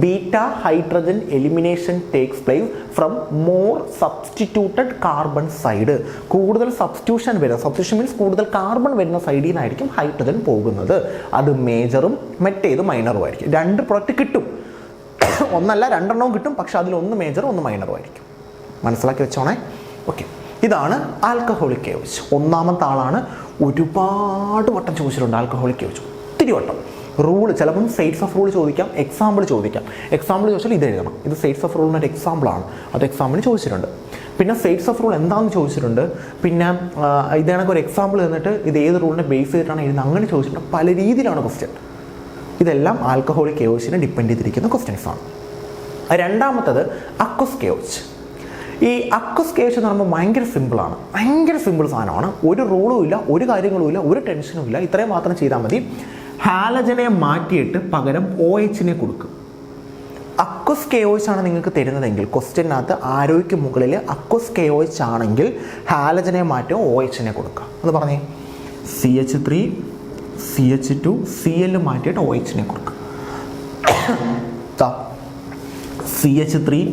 beta hydrogen elimination takes place from more substituted carbon side. കൂടുതൽ സബ്സ്റ്റിറ്റ്യൂഷൻ മീൻസ് കൂടുതൽ കാർബൺ വരുന്ന സൈഡിൽ നിന്നായിരിക്കും ഹൈഡ്രജൻ പോകുന്നത്. അത് മേജറും മറ്റേത് മൈനറും ആയിരിക്കും. 2 പ്രൊഡക്റ്റ് കിട്ടും, ഒന്നല്ല 2 എണ്ണവും കിട്ടും, പക്ഷെ അതിലൊന്ന് മേജറും ഒന്ന് മൈനറും ആയിരിക്കും. മനസ്സിലാക്കി വെച്ചോണേ. ഓക്കെ, ഇതാണ് ആൽക്കഹോളിക് KOH. ഒന്നാമത്തെ ആളാണ്. ഒരുപാട് വട്ടം ചോദിച്ചിട്ടുണ്ട് ആൽക്കഹോളിക് KOH, ഒത്തിരി വട്ടം. റൂൾ ചിലപ്പം സെയ്റ്റ്സ് ഓഫ് റൂൾ ചോദിക്കാം, എക്സാമ്പിൾ ചോദിക്കാം. എക്സാമ്പിൾ ചോദിച്ചാൽ ഇത് എഴുതണം, ഇത് സെയ്റ്റ്സ് ഓഫ് റൂളിൻ്റെ ഒരു എക്സാമ്പിളാണ്, അത് എക്സാമ്പിളിന് ചോദിച്ചിട്ടുണ്ട്. പിന്നെ സെയ്റ്റ്സ് ഓഫ് റൂൾ എന്താണെന്ന് ചോദിച്ചിട്ടുണ്ട്. പിന്നെ ഇത് കണക്ക് ഒരു എക്സാമ്പിൾ തന്നിട്ട് ഇത് ഏത് റൂളിനെ ബേസ് ചെയ്തിട്ടാണ് എഴുതുന്നത് അങ്ങനെ ചോദിച്ചിട്ടുണ്ട്. പല രീതിയിലാണ് ക്വസ്റ്റ്യൻ. ഇതെല്ലാം ആൽക്കഹോളിക് KOHനെ ഡിപ്പെൻഡ് ചെയ്തിരിക്കുന്ന ക്വസ്റ്റ്യൻസ് ആണ്. രണ്ടാമത്തത് അക്വസ് KOH. ഈ അക്വസ് KOH എന്ന് പറയുമ്പോൾ ഭയങ്കര സിമ്പിളാണ്, ഭയങ്കര സിമ്പിൾ സാധനമാണ്. ഒരു റൂളും ഇല്ല, ഒരു കാര്യങ്ങളും ഇല്ല, ഒരു ടെൻഷനും ഇല്ല. ഇത്രയും മാത്രം ചെയ്താൽ മതി. ഹാലജനെ മാറ്റിയിട്ട് പകരം OHനെ കൊടുക്കും. അക്വസ് KOH ആണ് നിങ്ങൾക്ക് തരുന്നതെങ്കിൽ ക്വസ്റ്റ്യനകത്ത് ആരോയ്ക്ക് മുകളിൽ അക്വസ് KOH ആണെങ്കിൽ ഹാലജനെ മാറ്റും, OHനെ കൊടുക്കുക. എന്ന് പറഞ്ഞേ, CH3 CH2 Cl മാറ്റിയിട്ട് OHനെ കൊടുക്കുക. CH3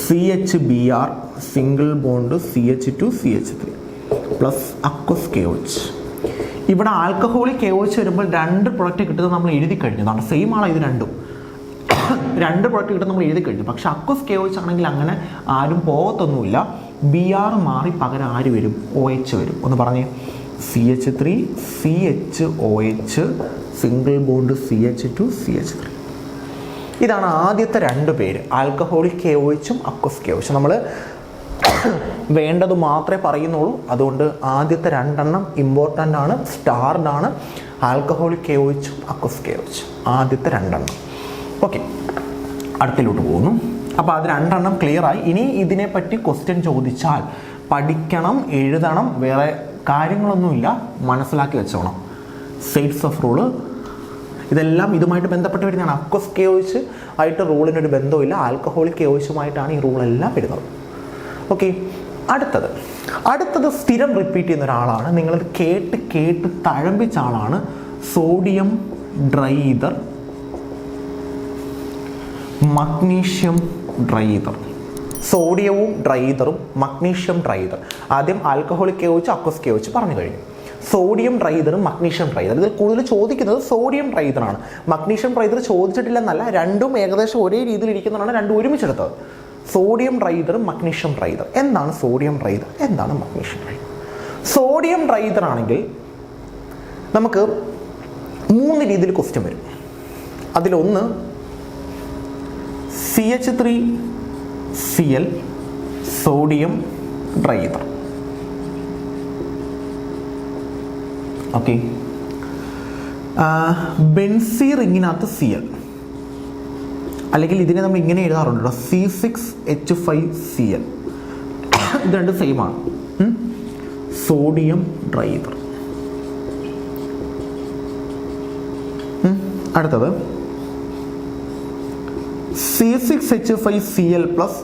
CHBr single bond CH2 CH3 plus aqueous KOH. ഇവിടെ ആൽക്കഹോളിക് KOH വരുമ്പോൾ 2 പ്രൊഡക്റ്റ് കിട്ടുന്നത് നമ്മൾ എഴുതി കഴിഞ്ഞതാണ്. സെയിം ആണ് ഇത് രണ്ടും. 2 പ്രൊഡക്റ്റ് കിട്ടുന്നത് നമ്മൾ എഴുതി കഴിഞ്ഞു. പക്ഷെ അക്വസ് KOH ആണെങ്കിൽ അങ്ങനെ ആരും പോകത്തൊന്നുമില്ല. BR മാറി പകരം ആര് വരും? OH വരും. ഒന്ന് പറഞ്ഞേ. CH3 CHOH single bond CH2 CH3. ഇതാണ് ആദ്യത്തെ 2 പേര്, ആൽക്കഹോളിക് KOHും അക്വസ് KOH. നമ്മൾ വേണ്ടത് മാത്രമേ പറയുന്നുള്ളൂ. അതുകൊണ്ട് ആദ്യത്തെ 2 എണ്ണം ഇമ്പോർട്ടൻ്റ് ആണ്, സ്റ്റാർഡ് ആണ്. ആൽക്കഹോളിക് KOHും അക്വസ് KOH ആദ്യത്തെ 2 എണ്ണം. ഓക്കെ, അടുത്തിലോട്ട് പോകുന്നു. അപ്പോൾ അത് 2 എണ്ണം ക്ലിയർ ആയി. ഇനി ഇതിനെപ്പറ്റി ക്വസ്റ്റ്യൻ ചോദിച്ചാൽ പഠിക്കണം, എഴുതണം, വേറെ കാര്യങ്ങളൊന്നുമില്ല, മനസ്സിലാക്കി വെച്ചോണം. സെറ്റ്സ് ഓഫ് റൂള് ഇതെല്ലാം ഇതുമായിട്ട് ബന്ധപ്പെട്ട് വരുന്നതാണ്. അക്വസ് KOH ആയിട്ട് റൂളിനൊരു ബന്ധമില്ല, ആൽക്കഹോളിക് KOHുമായിട്ടാണ് ഈ റൂളെല്ലാം വരുന്നത്. ഓക്കെ, അടുത്തത് സ്ഥിരം റിപ്പീറ്റ് ചെയ്യുന്ന ഒരാളാണ്. നിങ്ങളത് കേട്ട് കേട്ട് തഴമ്പിച്ച ആളാണ്. Sodium dry ether, magnesium dry ether. സോഡിയവും ഡ്രൈതറും മഗ്നീഷ്യം ഡ്രൈതർ. ആദ്യം ആൽക്കഹോളിക് KOH അക്വസ് KOH പറഞ്ഞു കഴിഞ്ഞു. സോഡിയം ഡ്രൈതറും മഗ്നീഷ്യം ഡ്രൈതർ. ഇതിൽ കൂടുതൽ ചോദിക്കുന്നത് സോഡിയം ഡ്രൈതറാണ്. മഗ്നീഷ്യം ഡ്രൈതർ ചോദിച്ചിട്ടില്ലെന്നല്ല, രണ്ടും ഏകദേശം ഒരേ രീതിയിൽ ഇരിക്കുന്നതാണ്, രണ്ടും ഒരുമിച്ചെടുത്തത്. സോഡിയം ഡ്രൈതറും മഗ്നീഷ്യം ഡ്രൈതർ. എന്താണ് സോഡിയം ഡ്രൈതർ, എന്താണ് മഗ്നീഷ്യം ഡ്രൈതർ? സോഡിയം ഡ്രൈതർ ആണെങ്കിൽ നമുക്ക് 3 രീതിയിൽ ക്വസ്റ്റ്യൻ വരും. അതിലൊന്ന് CH3Cl sodium dry ether. Okay, benzene റിങ്ങിനകത്ത് Cl, അല്ലെങ്കിൽ ഇതിനെ നമ്മൾ ഇങ്ങനെ എഴുതാറുണ്ട്, C6H5Cl. ഇത് രണ്ടും സെയിം ആണ്. സോഡിയം ഡ്രൈതർ. അടുത്തത് C6H5Cl പ്ലസ്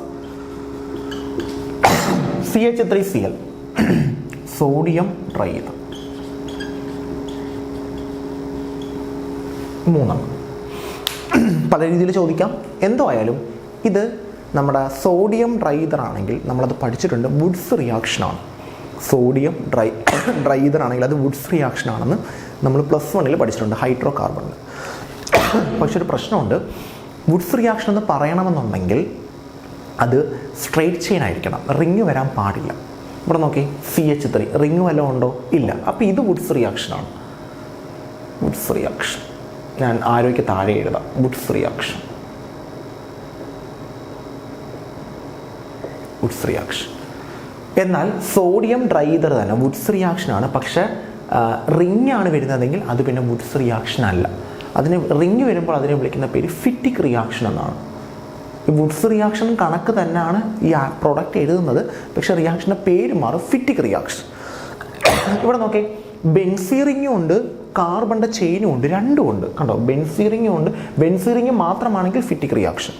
CH3Cl സോഡിയം ഡ്രൈതർ. 3 പല രീതിയിൽ ചോദിക്കാം. എന്തോ ആയാലും ഇത് നമ്മുടെ സോഡിയം ഡ്രൈതർ ആണെങ്കിൽ നമ്മളത് പഠിച്ചിട്ടുണ്ട്, വുഡ്സ് റിയാക്ഷനാണ്. സോഡിയം ഡ്രൈതർ ആണെങ്കിൽ അത് വുഡ്സ് റിയാക്ഷൻ ആണെന്ന് നമ്മൾ +1 പഠിച്ചിട്ടുണ്ട്, ഹൈഡ്രോ കാർബണിൽ. പക്ഷെ ഒരു പ്രശ്നമുണ്ട്, വുഡ്സ് റിയാക്ഷൻ എന്ന് പറയണമെന്നുണ്ടെങ്കിൽ അത് സ്ട്രെയിറ്റ് ചെയിൻ ആയിരിക്കണം, റിങ് വരാൻ പാടില്ല. ഇവിടെ നോക്കി, CH3 റിങ് വല്ലതും ഉണ്ടോ? ഇല്ല. അപ്പോൾ ഇത് വുഡ്സ് റിയാക്ഷനാണ്. വുഡ്സ് റിയാക്ഷൻ ഞാൻ ആരോഗ്യ താഴെ എഴുതാം. Woods reaction, Wurtz reaction. എന്നാൽ സോഡിയം ഡ്രൈതർ തന്നെ വുഡ്സ് റിയാക്ഷനാണ്. പക്ഷേ റിങ് ആണ് വരുന്നതെങ്കിൽ അത് പിന്നെ വുഡ്സ് റിയാക്ഷൻ അല്ല. അതിന് റിങ് വരുമ്പോൾ അതിനെ വിളിക്കുന്ന പേര് ഫിറ്റിക് റിയാക്ഷൻ എന്നാണ്. ഈ വുഡ്സ് റിയാക്ഷൻ കണക്ക് തന്നെയാണ് ഈ പ്രോഡക്റ്റ് എഴുതുന്നത്, പക്ഷേ റിയാക്ഷൻ്റെ പേര് മാറും, ഫിറ്റിക് റിയാക്ഷൻ. ഇവിടെ നോക്കി, ബെൻസീൻ റിങ്ങും ഉണ്ട്, കാർബണിൻ്റെ ചെയിനും ഉണ്ട്, രണ്ടും ഉണ്ട്. കണ്ടോ, ബെൻസീൻ റിങ്ങും ഉണ്ട്. ബെൻസീൻ റിങ് മാത്രമാണെങ്കിൽ ഫിറ്റിക് റിയാക്ഷൻ,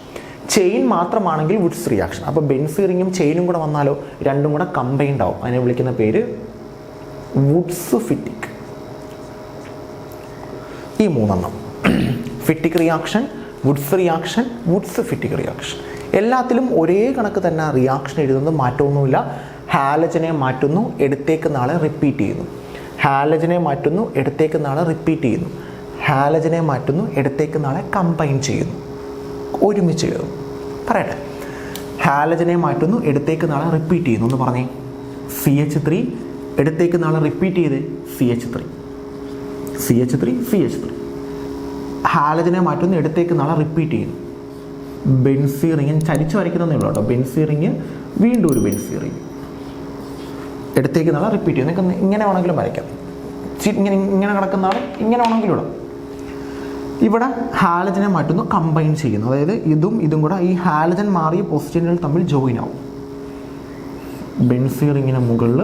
ചെയിൻ മാത്രമാണെങ്കിൽ വുഡ്സ് റിയാക്ഷൻ. അപ്പോൾ ബെൻസീൻ റിങ്ങും ചെയിനും കൂടെ വന്നാലോ രണ്ടും കൂടെ കമ്പൈൻഡ് ആവും. അതിനെ വിളിക്കുന്ന പേര് വുഡ്സ് ഫിറ്റിക്. ഈ 3 Fittig reaction, Wurtz reaction, Wurtz Fittig reaction. എല്ലാത്തിലും ഒരേ കണക്ക് തന്നെ റിയാക്ഷൻ എഴുതുന്നത്, മാറ്റമൊന്നുമില്ല. ഹാലജനെ മാറ്റുന്നു, എടുത്തേക്ക് നാളെ റിപ്പീറ്റ് ചെയ്യുന്നു. ഹാലജനെ മാറ്റുന്നു, എടുത്തേക്ക് നാളെ റിപ്പീറ്റ് ചെയ്യുന്നു. ഹാലജനെ മാറ്റുന്നു, എടുത്തേക്ക് നാളെ കമ്പൈൻ ചെയ്യുന്നു. ഒരുമിച്ച് എഴുതും. പറയട്ടെ, ഹാലജനെ മാറ്റുന്നു, എടുത്തേക്ക് നാളെ റിപ്പീറ്റ് ചെയ്യുന്നു. എന്ന് പറഞ്ഞേ. CH3 എടുത്തേക്ക് നാളെ റിപ്പീറ്റ് ചെയ്ത് CH3. ഹാലജനെ മാറ്റുന്നു, എടുത്തേക്ക് നാളെ റിപ്പീറ്റ് ചെയ്യുന്നു. ബെൻസീൻ റിങ് ചരിച്ച് വരയ്ക്കുന്നതേ ഉള്ളൂ കേട്ടോ. ബെൻസീൻ റിങ്, വീണ്ടും ഒരു ബെൻസീൻ റിങ്, എടുത്തേക്ക് നാളെ റിപ്പീറ്റ് ചെയ്യും. നിങ്ങൾക്ക് ഇങ്ങനെ വേണമെങ്കിലും വരയ്ക്കാം. ഇങ്ങനെ കിടക്കുന്ന ആൾ ഇങ്ങനെ വേണമെങ്കിലും ഇടാം. ഇവിടെ ഹാലജനെ മാറ്റുന്നു, കമ്പൈൻ ചെയ്യുന്നു. അതായത് ഇതും കൂടെ ഈ ഹാലജൻ മാറിയ പൊസിഷനുകൾ തമ്മിൽ ജോയിൻ ആവും. ബെൻസീൻ റിങ്ങിന് മുകളിൽ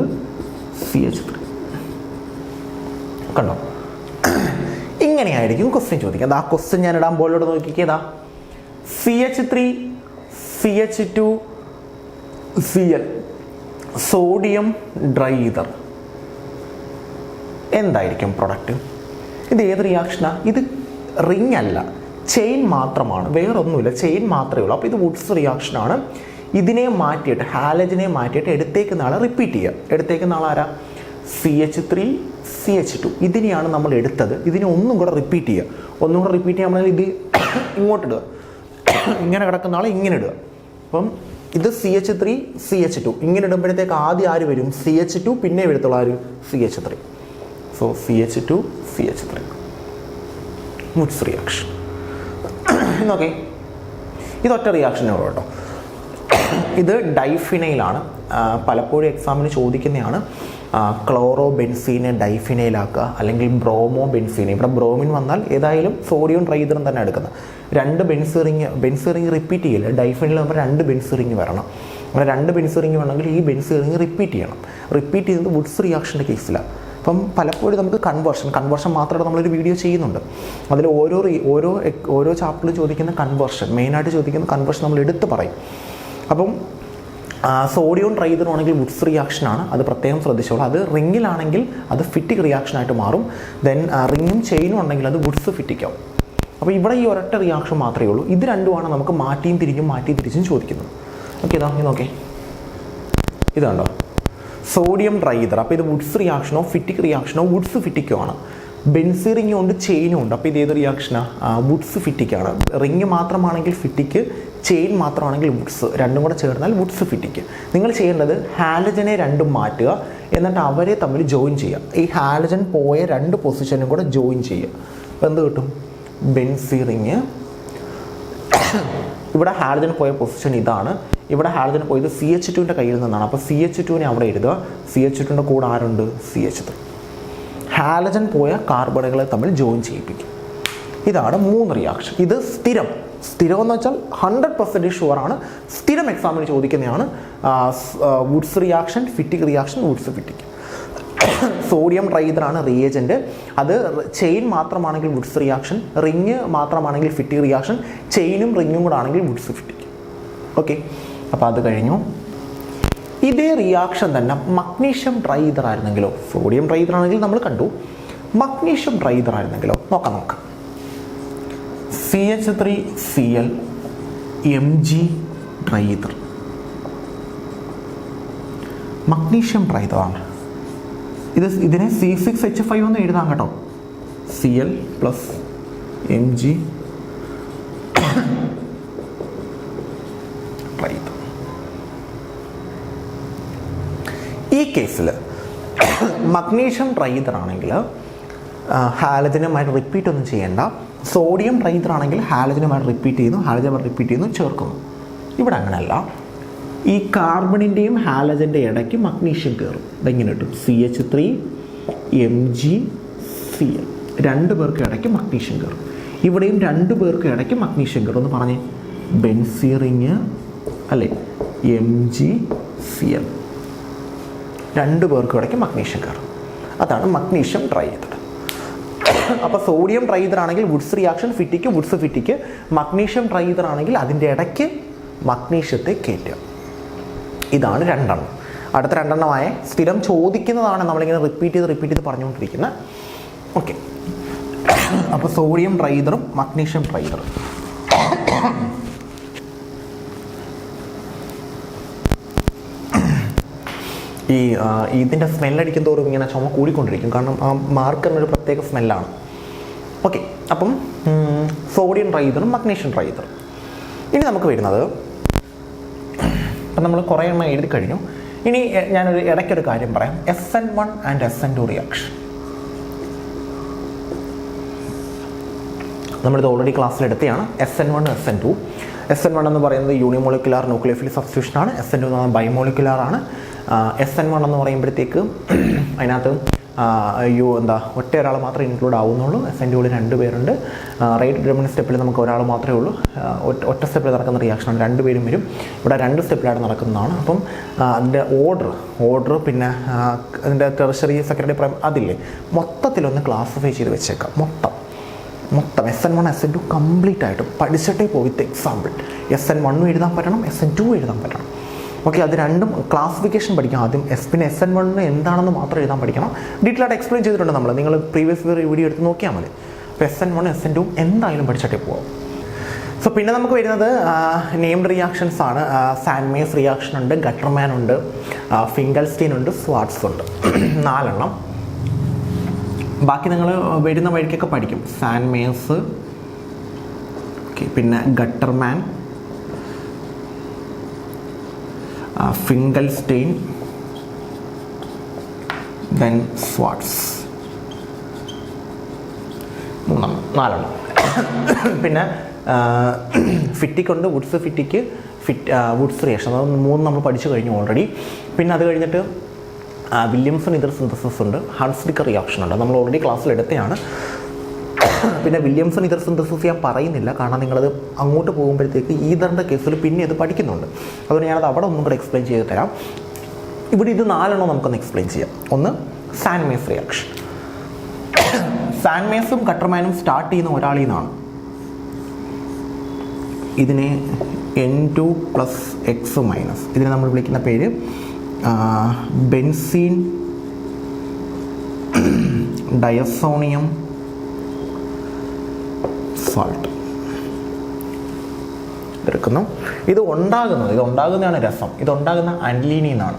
CH3. കണ്ടോ, ഇങ്ങനെയായിരിക്കും ക്വസ്റ്റ്യൻ ചോദിക്കുക. ആ ക്വസ്റ്റ്യൻ ഞാൻ ഇടാൻ ബോർഡിലോട്ട് നോക്കിക്കേതാ, CH3 CH2 Cl സോഡിയം ഡ്രൈതർ. എന്തായിരിക്കും പ്രൊഡക്റ്റ്? ഇത് ഏത് റിയാക്ഷനാണ്? ഇത് റിങ് അല്ല, ചെയിൻ മാത്രമാണ്, വേറൊന്നുമില്ല, ചെയിൻ മാത്രമേ ഉള്ളൂ. അപ്പോൾ ഇത് വുഡ്സ് റിയാക്ഷനാണ്. ഇതിനെ മാറ്റിയിട്ട്, ഹാലജനെ മാറ്റിയിട്ട് എടുത്തേക്ക് നാളെ റിപ്പീറ്റ് ചെയ്യുക. എടുത്തേക്ക് നാളെ ആരാ? CH3 CH2. ഇതിനെയാണ് നമ്മൾ എടുത്തത്. ഇതിനെ ഒന്നും കൂടെ റിപ്പീറ്റ് ചെയ്യുക. ഒന്നും കൂടെ റിപ്പീറ്റ് ചെയ്യാൻ ഇത് ഇങ്ങോട്ടിടുക, ഇങ്ങനെ കിടക്കുന്ന ആളെ ഇങ്ങനെ ഇടുക. അപ്പം ഇത് CH3 CH2 ഇങ്ങനെ ഇടുമ്പോഴത്തേക്ക് ആദ്യം ആര് വരും? CH2, പിന്നെ വരത്തുള്ള ആര്? CH3. So CH2 CH3 Woods reaction. നോക്കേ, ഇതൊറ്റ റിയാക്ഷനേ ഉള്ളൂ കേട്ടോ. ഇത് ഡൈഫിനൈലാണ്. പലപ്പോഴും എക്സാമിന് ചോദിക്കുന്നതാണ് ക്ലോറോ ബെൻസീനെ ഡൈഫിനൈലാക്കുക, അല്ലെങ്കിൽ ബ്രോമോ ബെൻസീനെ. ഇവിടെ ബ്രോമിൻ വന്നാൽ ഏതായാലും സോഡിയം ട്രൈതറും തന്നെ എടുക്കുന്നത്. 2 ബെൻസ് റിങ് റിപ്പീറ്റ് ചെയ്യില്ല. ഡൈഫിനൈൽ നമ്മൾ 2 ബെൻസ് റിങ് വരണം. അങ്ങനെ 2 ബെൻസ് റിങ് വേണമെങ്കിൽ ഈ ബെൻസ് റിങ് റിപ്പീറ്റ് ചെയ്യണം. റിപ്പീറ്റ് ചെയ്യുന്നത് വുഡ്സ് റിയാക്ഷൻ്റെ കേസിലാണ്. അപ്പം പലപ്പോഴും നമുക്ക് കൺവേർഷൻ മാത്രമേ നമ്മളൊരു വീഡിയോ ചെയ്യുന്നുണ്ട്. അതിൽ ഓരോ ചാപ്റ്ററിൽ ചോദിക്കുന്ന കൺവേർഷൻ, മെയിനായിട്ട് ചോദിക്കുന്ന കൺവേർഷൻ നമ്മൾ എടുത്ത് പറയും. അപ്പം സോഡിയം ട്രൈതറും ആണെങ്കിൽ വുഡ്സ് റിയാക്ഷനാണ്, അത് പ്രത്യേകം ശ്രദ്ധിച്ചോളൂ. അത് റിങ്ങിലാണെങ്കിൽ അത് ഫിറ്റിക് റിയാക്ഷനായിട്ട് മാറും. ദെൻ റിങ്ങും ചെയിനും ഉണ്ടെങ്കിൽ അത് വുഡ്സ് ഫിറ്റിക്കാവും. അപ്പോൾ ഇവിടെ ഈ ഒരൊറ്റ റിയാക്ഷൻ മാത്രമേ ഉള്ളൂ. ഇത് രണ്ടുമാണ് നമുക്ക് മാറ്റിയും തിരിച്ചും ചോദിക്കുന്നത്. ഓക്കെ, ഇതാ നോക്കേ, ഇതുണ്ടോ സോഡിയം ട്രൈതർ. അപ്പോൾ ഇത് വുഡ്സ് റിയാക്ഷനോ ഫിറ്റിക് റിയാക്ഷനോ വുഡ്സ് ഫിറ്റിക്കോ ആണ്. ബെൻസീൻ റിങ്ങും ഉണ്ട്, ചെയിനും ഉണ്ട്. അപ്പോൾ ഇത് ഏത് റിയാക്ഷനാണ്? വുഡ്സ് ഫിറ്റിക്കാണ്. റിങ് മാത്രമാണെങ്കിൽ ഫിറ്റിക്ക്, ചെയിൻ മാത്രമാണെങ്കിൽ വുഡ്സ്, രണ്ടും കൂടെ ചേർന്നാൽ വുഡ്സ് ഫിറ്റിക്ക്. നിങ്ങൾ ചെയ്യേണ്ടത് ഹാലജനെ രണ്ടും മാറ്റുക, എന്നിട്ട് അവരെ തമ്മിൽ ജോയിൻ ചെയ്യുക. ഈ ഹാലജൻ പോയ 2 പൊസിഷനും കൂടെ ജോയിൻ ചെയ്യുക. അപ്പോൾ എന്ത് കിട്ടും? Benzene ring. ഇവിടെ ഹാലജൻ പോയ പൊസിഷൻ ഇതാണ്. ഇവിടെ ഹാലജൻ പോയത് CH2ൻ്റെ കയ്യിൽ നിന്നാണ്. അപ്പോൾ CH2നെ അവിടെ എഴുതുക. CH2ൻ്റെ കൂടെ ആരുണ്ട്? CH3. ഹാലജൻ പോയ കാർബണുകളെ തമ്മിൽ ജോയിൻ ചെയ്യിപ്പിക്കും. ഇതാണ് 3 റിയാക്ഷൻ. ഇത് സ്ഥിരം എന്ന് വെച്ചാൽ 100% ഷുവറാണ്. സ്ഥിരം എക്സാമിന് ചോദിക്കുന്നതാണ്. Wurtz reaction, Fittig reaction, Wurtz Fittig. Sodium ട്രൈതറാണ് റിയേജൻറ്റ്. അത് ചെയിൻ മാത്രമാണെങ്കിൽ വുഡ്സ് റിയാക്ഷൻ, റിങ് മാത്രമാണെങ്കിൽ ഫിറ്റിക് റിയാക്ഷൻ, ചെയിനും റിങ്ങും കൂടെ ആണെങ്കിൽ വുഡ്സ് ഫിറ്റിക്. ഓക്കെ, അപ്പോൾ അത് കഴിഞ്ഞു. ഇതേ റിയാക്ഷൻ തന്നെ മഗ്നീഷ്യം ട്രൈതർ ആയിരുന്നെങ്കിലോ? സോഡിയം ട്രൈതർ ആണെങ്കിൽ നമ്മൾ കണ്ടു. മഗ്നീഷ്യം ട്രൈതർ ആയിരുന്നെങ്കിലോ? നോക്കാം. CH3Cl Mg ട്രൈതർ. മഗ്നീഷ്യം ട്രൈതറാണ്. ഇതിനെ C6H5 ഒന്ന് എഴുതാം കേട്ടോ. Cl plus Mg ട്രൈതർ. ഈ കേസിൽ മഗ്നീഷ്യം ട്രൈതർ ആണെങ്കിൽ ഹാലജനുമായിട്ട് റിപ്പീറ്റ് ഒന്നും ചെയ്യേണ്ട. സോഡിയം ട്രൈതർ ആണെങ്കിൽ ഹാലജനുമായിട്ട് റിപ്പീറ്റ് ചെയ്യുന്നു, ചേർക്കുന്നു. ഇവിടെ അങ്ങനെയല്ല. ഈ കാർബണിൻ്റെയും ഹാലജൻ്റെ ഇടയ്ക്ക് മഗ്നീഷ്യം കയറും. ഇതെങ്ങനെ കിട്ടും? CH3MgCl. 2 പേർക്ക് ഇടയ്ക്ക് മഗ്നീഷ്യം കയറും. ഇവിടെയും 2 പേർക്ക് ഇടയ്ക്ക് മഗ്നീഷ്യം കയറും. ഒന്ന് പറഞ്ഞേ, ബെൻസീൻ റിങ് അല്ലേ, MgCl. 2 പേർക്ക് ഇടയ്ക്ക് മഗ്നീഷ്യം കയറും. അതാണ് മഗ്നീഷ്യം ട്രൈതർ. അപ്പോൾ സോഡിയം ട്രൈതർ ആണെങ്കിൽ വുഡ്സ് റിയാക്ഷൻ ഫിറ്റിക്ക്, വുഡ്സ് ഫിറ്റിക്ക്. മഗ്നീഷ്യം ട്രൈതർ ആണെങ്കിൽ അതിൻ്റെ ഇടയ്ക്ക് മഗ്നീഷ്യത്തെ കയറ്റുക. ഇതാണ് 2 എണ്ണം. അടുത്ത 2 എണ്ണമായ സ്ഥിരം ചോദിക്കുന്നതാണ്, നമ്മളിങ്ങനെ റിപ്പീറ്റ് ചെയ്ത് പറഞ്ഞുകൊണ്ടിരിക്കുന്നത്. ഓക്കെ, അപ്പോൾ സോഡിയം ട്രൈതറും മഗ്നീഷ്യം ട്രൈതറും. ഇതിൻ്റെ സ്മെല്ലടിക്കും തോറും ഇങ്ങനെ ചുമ കൂടിക്കൊണ്ടിരിക്കും. കാരണം ആ മാർക്കറിനൊരു പ്രത്യേക സ്മെല്ലാണ്. ഓക്കെ, അപ്പം സോഡിയം ട്രൈതറും മഗ്നീഷ്യം ട്രൈതറും. ഇനി നമുക്ക് വരുന്നത്, അപ്പം നമ്മൾ കുറേ എണ്ണം എഴുതി കഴിഞ്ഞു. ഇനി ഞാനൊരു ഇടയ്ക്കൊരു കാര്യം പറയാം. SN1 and SN2 reaction. നമ്മളിത് ഓൾറെഡി ക്ലാസ്സിലെടുത്തതാണ്. SN1 SN2. SN1 എന്ന് പറയുന്നത് യൂണിമോളിക്കുലാർ ന്യൂക്ലിയോഫിൽ സബ്സ്റ്റിറ്റ്യൂഷൻ ആണ്. SN2 എന്ന് പറയുന്നത് ബൈമോളിക്കുലാർ ആണ്. SN1 എന്ന് പറയുമ്പോഴത്തേക്ക് അതിനകത്ത് ഒറ്റ ഒരാൾ മാത്രമേ ഇൻക്ലൂഡ് ആവുന്നുള്ളൂ. SN2ൽ 2 പേരുണ്ട്. റേറ്റ് ഡിറ്റർമിനന്റ് സ്റ്റെപ്പിൽ നമുക്ക് ഒരാൾ മാത്രമേ ഉള്ളൂ. ഒറ്റ സ്റ്റെപ്പിൽ നടക്കുന്ന റിയാക്ഷനാണ്. 2 പേരും വരും. ഇവിടെ 2 സ്റ്റെപ്പിലായിട്ട് നടക്കുന്നതാണ്. അപ്പം അതിൻ്റെ ഓർഡർ പിന്നെ അതിൻ്റെ ടെർഷറി സെക്കൻഡറി പ്രൈം അതില്ലേ, മൊത്തത്തിലൊന്ന് ക്ലാസിഫൈ ചെയ്ത് വെച്ചേക്കാം. മൊത്തം SN1 SN2 കംപ്ലീറ്റ് ആയിട്ട് പഠിച്ചിട്ടേ പോയി. വിത്ത് എക്സാമ്പിൾ SN1 എഴുതാൻ പറ്റണം, SN2 എഴുതാൻ പറ്റണം. ഓക്കെ, അത് രണ്ടും ക്ലാസിഫിക്കേഷൻ പഠിക്കാം ആദ്യം. പിന്നെ SN1 എന്താണെന്ന് മാത്രം എഴുതാൻ പഠിക്കണം. ഡീറ്റെയിൽ ആയിട്ട് എക്സ്പ്ലെയിൻ ചെയ്തിട്ടുണ്ട് നമ്മൾ. നിങ്ങൾ പ്രീവിയസ് വീഡിയോ എടുത്ത് നോക്കിയാൽ മതി. അപ്പോൾ SN1 SN2 എന്തായാലും പഠിച്ചിട്ടേ പോവാം. സോ പിന്നെ നമുക്ക് വരുന്നത് നെയിംഡ് റിയാക്ഷൻസ് ആണ്. സാൻമേസ് റിയാക്ഷൻ ഉണ്ട്, ഗട്ടർമാൻ ഉണ്ട്, ഫിംഗൽസ്റ്റീൻ ഉണ്ട്, സ്വാർട്സ് ഉണ്ട്. 4 എണ്ണം. ബാക്കി നിങ്ങൾ വരുന്ന വഴിക്കൊക്കെ പഠിക്കും. സാൻമേഴ്സ്, ഓക്കെ, പിന്നെ ഗട്ടർമാൻ, ഫിംഗൽസ്റ്റെയിൻ, ദെൻ സ്വാട്സ്. 4. പിന്നെ ഫിറ്റിക്കുണ്ട്, വുഡ്സ് ഫിറ്റിക്ക്, വുഡ്സ് റിയാക്ഷൻ, അത് 3 നമ്മൾ പഠിച്ചു കഴിഞ്ഞു ഓൾറെഡി. പിന്നെ അത് കഴിഞ്ഞിട്ട് വില്യംസൺ ഇതർ സിന്തസിസ് ഉണ്ട്, ഹൺസ്ലിക്കർ റിയാക്ഷൻ ഉണ്ട്, നമ്മൾ ഓൾറെഡി ക്ലാസ്സിൽ എടുത്തതാണ്. പിന്നെ വില്യംസൺ ഇതർ സിന്തസിസ് ഞാൻ പറയുന്നില്ല, കാരണം നിങ്ങളത് അങ്ങോട്ട് പോകുമ്പോഴത്തേക്ക് ഈതറിൻ്റെ കേസിൽ പിന്നെ ഇത് പഠിക്കുന്നുണ്ട്. അതുകൊണ്ട് ഞാനത് അവിടെ ഒന്നും കൂടെ എക്സ്പ്ലെയിൻ ചെയ്ത് തരാം. ഇവിടെ ഇത് 4 നമുക്കൊന്ന് എക്സ്പ്ലെയിൻ ചെയ്യാം. ഒന്ന് സാൻമേഴ്സ് റിയാക്ഷൻ. സാൻമേഴ്സും ഗട്ടർമാനും സ്റ്റാർട്ട് ചെയ്യുന്ന ഒരാളിൽ നിന്നാണ്. ഇതിനെ N2 + X-, ഇതിനെ നമ്മൾ വിളിക്കുന്ന പേര് ബെൻസീൻ ഡയസോണിയം സാൾട്ട് എടുക്കുന്നു. ഇത് ഉണ്ടാകുന്നതാണ് രസം. ഇതുണ്ടാകുന്ന അനിലീനിൽ നിന്നാണ്.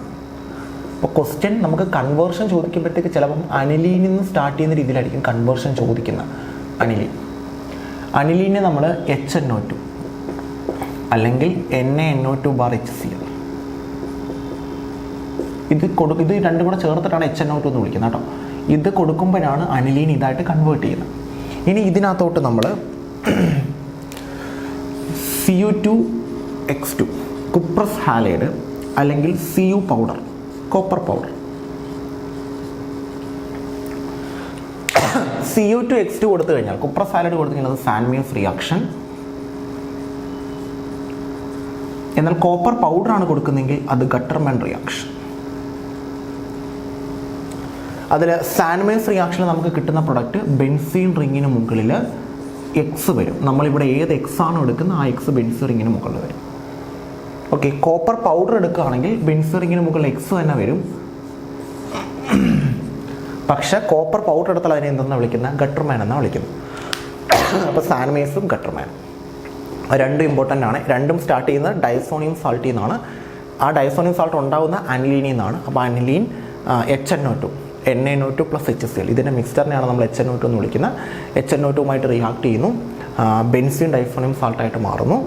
അപ്പോൾ ക്വസ്റ്റ്യൻ നമുക്ക് കൺവേർഷൻ ചോദിക്കുമ്പോഴത്തേക്ക് ചിലപ്പം അനിലീനിൽ നിന്ന് സ്റ്റാർട്ട് ചെയ്യുന്ന രീതിയിലായിരിക്കും കൺവേർഷൻ ചോദിക്കുന്നത്. അനിലീനെ നമ്മൾ HNO2 അല്ലെങ്കിൽ NaNO2/HCl ഇത് രണ്ടും കൂടെ ചേർത്തിട്ടാണ് HNO2 എന്ന് വിളിക്കുന്നത് കേട്ടോ. ഇത് കൊടുക്കുമ്പോഴാണ് അനിലീൻ ഇതായിട്ട് കൺവേർട്ട് ചെയ്യുന്നത്. ഇനി ഇതിനകത്തോട്ട് നമ്മൾ Cu2X2 കുപ്രസ് ഹാലൈഡ് അല്ലെങ്കിൽ Cu powder, copper powder, Cu2X2 കൊടുത്തു കഴിഞ്ഞാൽ, കുപ്രസ് ഹാലൈഡ് കൊടുത്തു കഴിഞ്ഞാൽ അത് സാൻമേഴ്സ് റിയാക്ഷൻ. എന്നാൽ കോപ്പർ പൗഡറാണ് കൊടുക്കുന്നതെങ്കിൽ അത് ഗട്ടർമാൻ റിയാക്ഷൻ. അതിൽ സാൻമേഴ്സ് റിയാക്ഷനിൽ നമുക്ക് കിട്ടുന്ന പ്രൊഡക്റ്റ് ബെൻസീൻ റിങ്ങിന് മുകളിൽ എക്സ് വരും. നമ്മളിവിടെ ഏത് എക്സ് ആണോ എടുക്കുന്നത് ആ എക്സ് ബെൻസീൻ റിങ്ങിന് മുകളിൽ വരും. ഓക്കെ, കോപ്പർ പൗഡർ എടുക്കുകയാണെങ്കിൽ ബെൻസീൻ റിങ്ങിന് മുകളിൽ എക്സ് തന്നെ വരും. പക്ഷേ കോപ്പർ പൗഡർ എടുത്താൽ അതിനെ എന്തെന്നാണ് വിളിക്കുന്നത്? ഗട്ടർമാൻ എന്നാണ് വിളിക്കുന്നത്. അപ്പോൾ സാൻമേഴ്സും ഗട്ടർമാനും രണ്ടും ഇമ്പോർട്ടൻ്റ് ആണ്. രണ്ടും സ്റ്റാർട്ട് ചെയ്യുന്നത് ഡയസോണിയം സാൾട്ടിൽ നിന്നാണ്. ആ ഡയസോണിയം സാൾട്ട് ഉണ്ടാകുന്ന അനിലീനിൽ നിന്നാണ്. അപ്പോൾ അനിലീൻ HNO2 NaNO2 + HCl ഇതിൻ്റെ മിക്സ്ചറിനെയാണ് നമ്മൾ HNO2 എന്ന് വിളിക്കുന്നത്. HNO2 റിയാക്ട് ചെയ്യുന്നു, ബെൻസീൻ ഡൈസോണിയം സാൾട്ടായിട്ട് മാറുന്നു.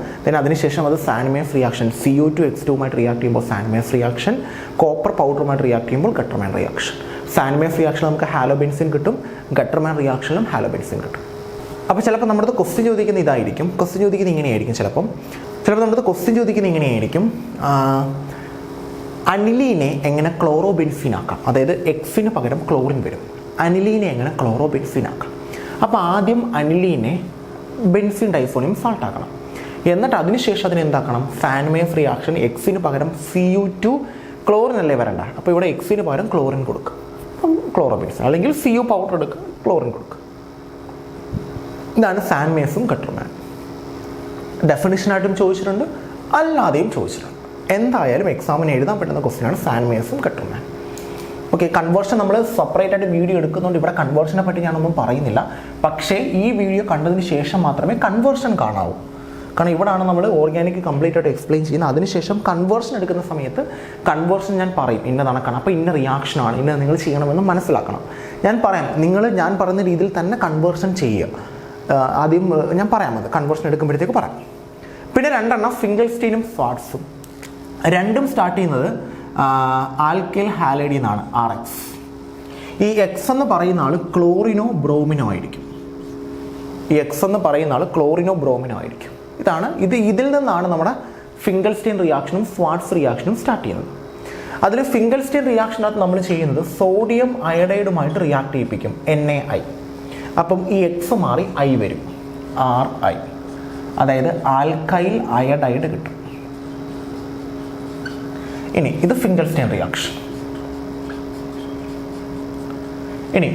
അതിനുശേഷം അത് സാൻമേഴ്സ് റിയാക്ഷൻ Cu2X2 റിയാക്ട് ചെയ്യുമ്പോൾ സാൻമേഴ്സ് റിയാക്ഷൻ, കോപ്പർ പൗഡറുമായിട്ട് റിയാക്ട് ചെയ്യുമ്പോൾ ഗട്ടർമാൻ റിയാക്ഷൻ. സാൻമേഴ്സ് റിയാക്ഷൻ നമുക്ക് ഹാലോബെൻസിൻ കിട്ടും, ഗട്ടർമാൻ റിയാക്ഷനിലും ഹാലോബെൻസിൻ കിട്ടും. അപ്പോൾ ചിലപ്പോൾ നമ്മുടെ ക്വസ്റ്റ്യൻ ചോദിക്കുന്നത് ഇതായിരിക്കും. ക്വസ്റ്റ്യൻ ചോദിക്കുന്നത് ഇങ്ങനെയായിരിക്കും. ചിലപ്പോൾ നമ്മുടെ ക്വസ്റ്റ്യൻ ചോദിക്കുന്നത് ഇങ്ങനെയായിരിക്കും: അനിലീനെ എങ്ങനെ ക്ലോറോബെൻസീൻ ആക്കാം? അതായത് എക്സിന് പകരം ക്ലോറിൻ വരും. അനിലീനെ എങ്ങനെ ക്ലോറോബെൻസീൻ ആക്കാം? അപ്പോൾ ആദ്യം അനിലീനെ ബെൻസീൻ ഡൈസോണിയം സാൾട്ട് ആക്കണം. എന്നിട്ട് അതിനുശേഷം അതിനെന്താക്കണം? സാൻമേഴ്സ് റിയാക്ഷൻ എക്സിന് പകരം Cu2 ക്ലോറിൻ അല്ലേ വരണ്ട. അപ്പോൾ ഇവിടെ എക്സിന് പകരം ക്ലോറിൻ കൊടുക്കുക, അപ്പം ക്ലോറോബെൻസീൻ. അല്ലെങ്കിൽ Cu പൗഡർ എടുക്കുക, ക്ലോറിൻ കൊടുക്കുക. ഇതാണ് സാൻമേഴ്സും ഗട്ടർമാനും. ഡെഫിനിഷനായിട്ടും ചോദിച്ചിട്ടുണ്ട്, അല്ലാതെയും ചോദിച്ചിട്ടുണ്ട്. എന്തായാലും എക്സാമിന് എഴുതാൻ പറ്റുന്ന ക്വസ്റ്റ്യനാണ് സാൻമേഴ്സും ഗട്ടർമാനും. ഓക്കെ, കൺവേർഷൻ നമ്മൾ സെപ്പറേറ്റ് ആയിട്ട് വീഡിയോ എടുക്കുന്നതുകൊണ്ട് ഇവിടെ കൺവേർഷനെ പറ്റി ഞാനൊന്നും പറയുന്നില്ല. പക്ഷേ ഈ വീഡിയോ കണ്ടതിന് ശേഷം മാത്രമേ കൺവേർഷൻ കാണാവൂ. കാരണം ഇവിടെയാണ് നമ്മൾ ഓർഗാനിക് കംപ്ലീറ്റ് ആയിട്ട് എക്സ്പ്ലെയിൻ ചെയ്യുന്നത്. അതിനുശേഷം കൺവേർഷൻ എടുക്കുന്ന സമയത്ത് കൺവേർഷൻ ഞാൻ പറയും, ഇന്ന നടക്കണം, അപ്പോൾ ഇന്ന റിയാക്ഷനാണ്, ഇന്ന നിങ്ങൾ ചെയ്യണമെന്ന് മനസ്സിലാക്കണം. ഞാൻ പറയുന്ന രീതിയിൽ തന്നെ കൺവേർഷൻ ചെയ്യുക. ആദ്യം ഞാൻ പറയാം, അത് കൺവേർഷൻ എടുക്കുമ്പോഴത്തേക്ക് പറയാം. പിന്നെ 2 ഫിംഗൽസ്റ്റീനും സ്വാട്സും. രണ്ടും സ്റ്റാർട്ട് ചെയ്യുന്നത് ആൽക്കൈൽ ഹാലൈഡിൽ നിന്നാണ്, RX. ഈ എക്സ് എന്ന് പറയുന്ന ആൾ ക്ലോറിനോ ബ്രോമിനോ ആയിരിക്കും. ഇതിൽ നിന്നാണ് നമ്മുടെ ഫിംഗൽസ്റ്റീൻ റിയാക്ഷനും സ്വാട്സ് റിയാക്ഷനും സ്റ്റാർട്ട് ചെയ്യുന്നത്. അതിൽ ഫിംഗൽസ്റ്റീൻ റിയാക്ഷനകത്ത് നമ്മൾ ചെയ്യുന്നത് സോഡിയം അയഡൈഡുമായിട്ട് റിയാക്ട് ചെയ്യിപ്പിക്കും, NaI. അപ്പം ഈ എക്സ് മാറി I വരും, RI. അതായത് ആൽക്കൈൽ അയഡൈഡ് കിട്ടും. ഇനി ഇത് ഫിംഗൽസ്റ്റീൻ റിയാക്ഷൻ. ഇനി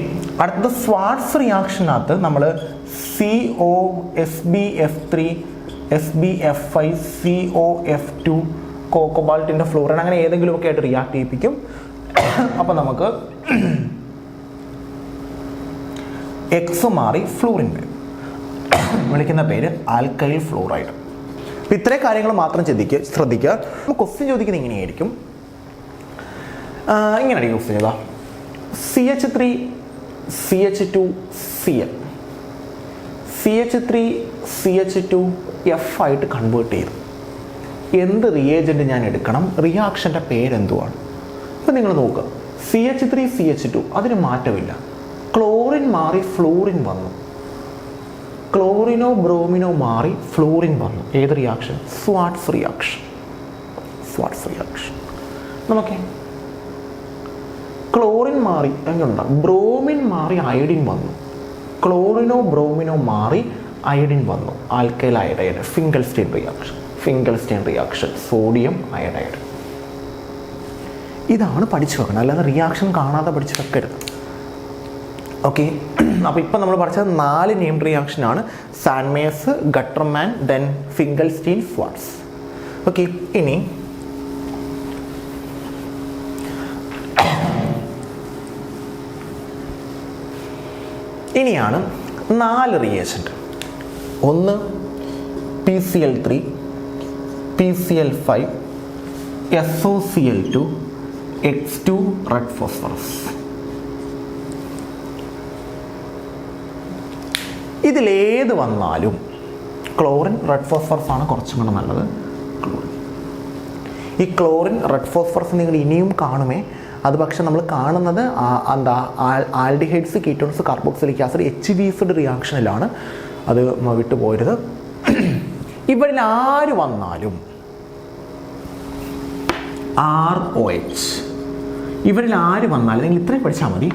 അടുത്തത് സ്വാട്സ് റിയാക്ഷനകത്ത് നമ്മൾ CO SbF3 SbF5 COF2 കോക്കോബാൾട്ടിൻ്റെ fluoride അങ്ങനെ ഏതെങ്കിലുമൊക്കെ ആയിട്ട് റിയാക്ട് ചെയ്യിപ്പിക്കും. അപ്പോൾ നമുക്ക് എക്സ് മാറി ഫ്ലൂറിൻ വരും. വിളിക്കുന്ന പേര് ആൽക്കൈൽ ഫ്ലൂറൈഡ്. അപ്പോൾ ഇത്രയും കാര്യങ്ങൾ മാത്രം ശ്രദ്ധിക്കുക. ക്വസ്റ്റ്യൻ ചോദിക്കുന്നത് ഇങ്ങനെയായിരിക്കും. ഇങ്ങനെയായിരിക്കും ക്വസ്റ്റ്യൻ ചെയ്താൽ CH3 CH2Cl, CH3 CH2 F ആയിട്ട് കൺവേർട്ട് ചെയ്തു. എന്ത് റിയേജൻറ്റ് ഞാൻ എടുക്കണം, റിയാക്ഷൻ്റെ പേരെന്തുവാണ്? ഇപ്പം നിങ്ങൾ നോക്കുക, CH3 CH2 അതിന് മാറ്റമില്ല. ക്ലോറിൻ മാറി ഫ്ലൂറിൻ വന്നു, ക്ലോറിനോ ബ്രോമിനോ മാറി ഫ്ലൂറിൻ വന്നു. ഏത് റിയാക്ഷൻ? സ്വാർട്സ് റിയാക്ഷൻ. സ്വാർട്സ് റിയാക്ഷൻ. നമുക്ക് ക്ലോറിൻ മാറി എങ്ങനെയുണ്ടാ, ബ്രോമിൻ മാറി അയഡിൻ വന്നു, ക്ലോറിനോ ബ്രോമിനോ മാറി അയഡിൻ വന്നു. Alkyl iodide, Finkelstein reaction. Finkelstein reaction, sodium iodide. ഇതാണ് പഠിച്ചു വെക്കണം, അല്ലാതെ റിയാക്ഷൻ കാണാതെ പഠിച്ചു വെക്കരുത്. ഓക്കെ, അപ്പോൾ ഇപ്പം നമ്മൾ പഠിച്ചത് 4 നെയിംഡ് റിയാക്ഷനാണ്. Sandmeyer's, Gattermann, then Finkelstein, Swarts. Okay, ഇനിയാണ് 4 റിയേജൻറ്റ്. ഒന്ന് PCl3, PCl5, SOCl2, X2 red phosphorus. ഇതിലേത് വന്നാലും ക്ലോറിൻ റെഡ് ഫോസ്ഫറസ് ആണ് കുറച്ചും കൂടെ നല്ലത്. ഈ ക്ലോറിൻ റെഡ് ഫോസ്ഫറസ് നിങ്ങൾ ഇനിയും കാണുമേ. അത് പക്ഷെ നമ്മൾ കാണുന്നത് aldehydes, ketones, carboxylic acid, HBSD റിയാക്ഷനിലാണ്. അത് വിട്ടു പോരുത്. ഇവരിൽ ആര് വന്നാലും ROH, ഇവരിൽ ആര് വന്നാലും നിങ്ങൾ ഇത്രയും പഠിച്ചാൽ മതി.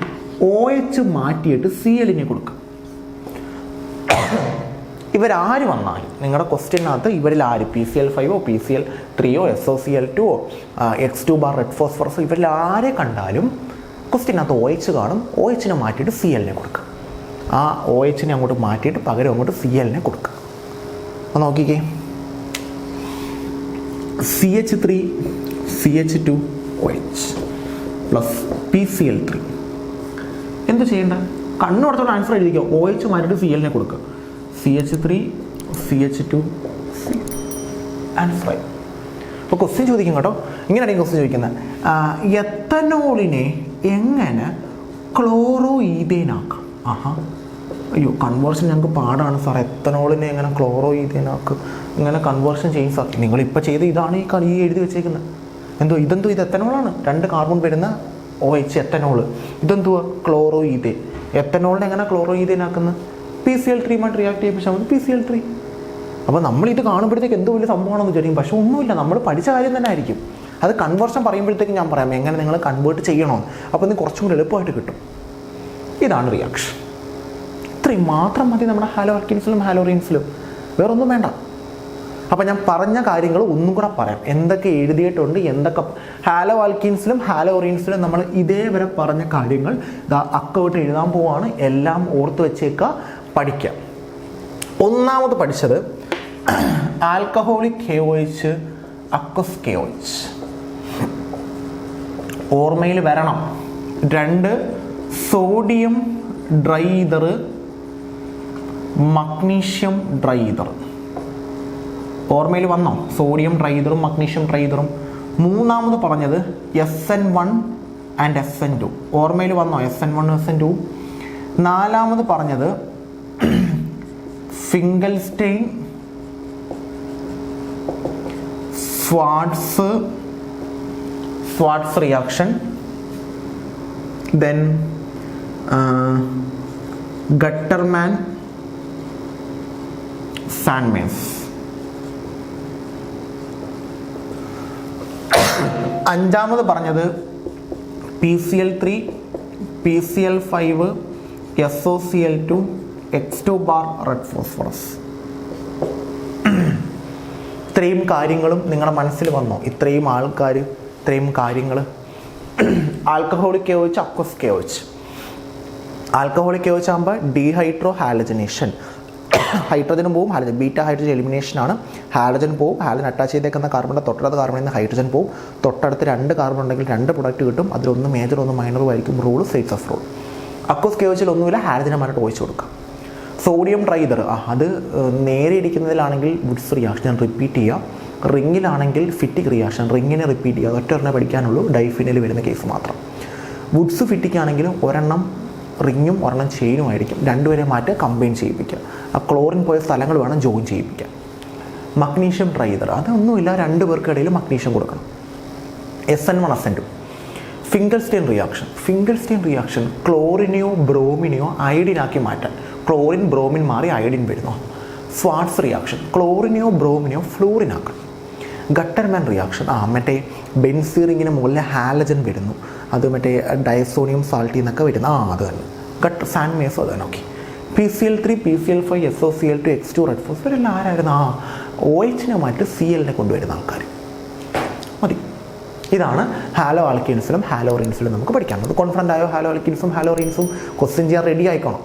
OH മാറ്റിയിട്ട് CL കൊടുക്കുക. ഇവരാര് വന്നാലും നിങ്ങളുടെ ക്വസ്റ്റ്യനകത്ത് ഇവരിൽ ആര്, PCl5 PCl3 SOCl2 X2 bar red phosphorus, ഇവരിൽ ആരെ കണ്ടാലും ക്വസ്റ്റ്യനകത്ത് OH കാണും. OH മാറ്റിയിട്ട് CL കൊടുക്കുക. ആ OH അങ്ങോട്ട് മാറ്റിയിട്ട് പകരം അങ്ങോട്ട് CL കൊടുക്കുക. അപ്പോൾ നോക്കിക്കേ, CH3 CH2 OH plus PCl3. എന്ത് ചെയ്യേണ്ട? കണ്ണുടത്തോളം ആൻസർ എഴുതിക്കുക. OH മാറ്റിയിട്ട് CL കൊടുക്കുക. CH3 CH2 answer. അപ്പോൾ ക്വസ്റ്റ്യൻ ചോദിക്കും കേട്ടോ, ഇങ്ങനെയാണ് ഈ ക്വസ്റ്റ്യൻ ചോദിക്കുന്നത്. എത്തനോളിനെ എങ്ങനെ ക്ലോറോ ഈഥേനാക്കാം? ആഹാ, അയ്യോ കൺവേർഷൻ ഞങ്ങൾക്ക് പാടാണ് സാർ. എത്തനോളിനെ എങ്ങനെ ക്ലോറോ ഈഥേനാക്കും, ഇങ്ങനെ കൺവേർഷൻ ചെയ്യും സാർ. നിങ്ങളിപ്പോൾ ചെയ്ത് ഇതാണ് ഈ എഴുതി വെച്ചേക്കുന്നത്. ഇതെന്തോ ഇത് എത്തനോളാണ്. 2 കാർബൺ വരുന്ന OH എത്തനോൾ. ഇതെന്തുവാ? Chloro ethane. എത്തനോളിനെ എങ്ങനെ ക്ലോറോ ഈഥേനാക്കുന്നത്? PCl3 മായിട്ട് റിയാക്ട് ചെയ്യിപ്പിച്ചാൽ മതി, PCl3. അപ്പോൾ നമ്മളിത് കാണുമ്പോഴത്തേക്ക് എന്തോ വലിയ സംഭവമാണെന്ന് വിചാരിക്കും. പക്ഷെ ഒന്നുമില്ല, നമ്മൾ പഠിച്ച കാര്യം തന്നെ ആയിരിക്കും. അത് കൺവേർഷൻ പറയുമ്പോഴത്തേക്ക് ഞാൻ പറയാം എങ്ങനെ നിങ്ങൾ കൺവേർട്ട് ചെയ്യണമെന്ന്. അപ്പോൾ ഇത് കുറച്ചും കൂടി എളുപ്പമായിട്ട് കിട്ടും. ഇതാണ് റിയാക്ഷൻ. ഇത്രയും മാത്രം മതി നമ്മുടെ ഹാലോ ആൽക്കീൻസിലും ഹാലോറീൻസിലും, വേറൊന്നും വേണ്ട. അപ്പോൾ ഞാൻ പറഞ്ഞ കാര്യങ്ങൾ ഒന്നും കൂടെ പറയാം, എന്തൊക്കെ എഴുതിയിട്ടുണ്ട്, എന്തൊക്കെ ഹാലോ ആൽക്കീൻസിലും ഹാലോറീൻസിലും നമ്മൾ ഇതേവരെ പറഞ്ഞ കാര്യങ്ങൾ അക്കൗട്ട് എഴുതാൻ പോവാണ്. എല്ലാം ഓർത്ത് വെച്ചേക്കുക, പഠിക്കാം. ഒന്നാമത് പഠിച്ചത് ആൽക്കഹോളിക് KOH, അക്വസ് KOH. ഓർമ്മയിൽ വരണം. 2 സോഡിയം ഡ്രൈതർ, മഗ്നീഷ്യം ഡ്രൈതർ. ഓർമ്മയിൽ വന്നോ? സോഡിയം ഡ്രൈതറും മഗ്നീഷ്യം ഡ്രൈതറും. മൂന്നാമത് പറഞ്ഞത് SN1 ആൻഡ് SN2. ഓർമ്മയിൽ വന്നോ? SN1 SN2. നാലാമത് പറഞ്ഞത് ഫിംഗൽസ്റ്റൈൻ, സ്വാർട്സ് റിയാക്ഷൻ, ദെൻ ഗട്ടർമാൻ, സാൻമേഴ്സ്. അഞ്ചാമത് പറഞ്ഞത് PCl3, PCl5, SOCl2, X2 bar red phosphorus. ഇത്രയും കാര്യങ്ങളും നിങ്ങളുടെ മനസ്സിൽ വന്നോ? ഇത്രയും ആൾക്കാർ, ഇത്രയും കാര്യങ്ങൾ. Alcoholic KOH, aqueous KOH. Alcoholic KOH ആകുമ്പോൾ ഡീഹൈഡ്രോ ഹാലജനേഷൻ. ഹൈഡ്രജനും പോവും, ഹാലജൻ ബീറ്റ ഹൈഡ്രജൻ എലിമിനേഷൻ ആണ്. ഹാലജൻ പോവും, ഹാലജൻ അറ്റാച്ച് ചെയ്തേക്കുന്ന കാർബണിൻ്റെ തൊട്ടടുത്ത കാർബണിൽ നിന്ന് ഹൈഡ്രജൻ പോവും. തൊട്ടടുത്ത് 2 കാർബൺ ഉണ്ടെങ്കിൽ 2 പ്രൊഡക്റ്റ് കിട്ടും. അതിലൊന്ന് മേജർ ഒന്ന് മൈനറും ആയിരിക്കും. Rule Saytzeff's of rule. Aqueous KOHൽ ഒന്നുമില്ല, ഹാലജനെ മാറ്റി ഒഴിച്ച് കൊടുക്കാം. സോഡിയം ഡ്രൈതർ, അത് നേരെ ഇരിക്കുന്നതിലാണെങ്കിൽ വുഡ്സ് റിയാക്ഷൻ റിപ്പീറ്റ് ചെയ്യുക. റിങ്ങിലാണെങ്കിൽ ഫിറ്റിക് റിയാക്ഷൻ, റിങ്ങിനെ റിപ്പീറ്റ് ചെയ്യുക. ഒറ്റൊരെണ്ണം പഠിക്കാനുള്ളൂ, ഡൈഫിനിൽ വരുന്ന കേസ് മാത്രം. വുഡ്സ് ഫിറ്റിക്കാണെങ്കിലും ഒരെണ്ണം റിങ്ങും ഒരെണ്ണം ചെയിനും ആയിരിക്കും. രണ്ടുപേരെ മാറ്റി കമ്പൈൻ ചെയ്യിപ്പിക്കുക. ആ ക്ലോറിൻ പോയ സ്ഥലങ്ങൾ വേണം ജോയിൻ ചെയ്യിപ്പിക്കുക. മഗ്നീഷ്യം ട്രൈതർ, അതൊന്നുമില്ല, 2 പേർക്കിടയിൽ മഗ്നീഷ്യം കൊടുക്കണം. SN1 SN2. ഫിംഗൽസ്റ്റെയിൻ റിയാക്ഷൻ ക്ലോറിനെയോ ബ്രോമിനെയോ അയഡിനാക്കി മാറ്റാൻ. ക്ലോറിൻ ബ്രോമിൻ മാറി അയഡിൻ വരുന്നു. സ്വാർട്സ് റിയാക്ഷൻ ക്ലോറിനെയോ ബ്രോമിനെയോ ഫ്ലൂറിനാക്കണം. ഗട്ടർമാൻ റിയാക്ഷൻ മറ്റേ ബെൻസീറിങ്ങിന് മുകളിൽ ഹാലജൻ വരുന്നു, അത് മറ്റേ ഡയസോണിയം സാൾട്ടിൽ നിന്നൊക്കെ വരുന്ന അത് തന്നെ. സാൻമേസോ അത് തന്നെ. Okay. PCl3 PCl5 SOCl2 X2 red ഫോസ് ഇവരെല്ലാം ആരായിരുന്നു? OH മാറ്റി CL കൊണ്ടുവരുന്ന ആൾക്കാർ മതി. ഇതാണ് ഹാലോ ആൽക്കീൻസിലും ഹാലോറീൻസിലും നമുക്ക് പഠിക്കാനുള്ളത്. കോൺഫിഡൻ്റ് ആയോ? ഹാലോ ആൽക്കീൻസും ഹാലോറീൻസും ക്വസ്റ്റ്യൻ ചെയ്യാൻ റെഡി ആയിക്കോണം.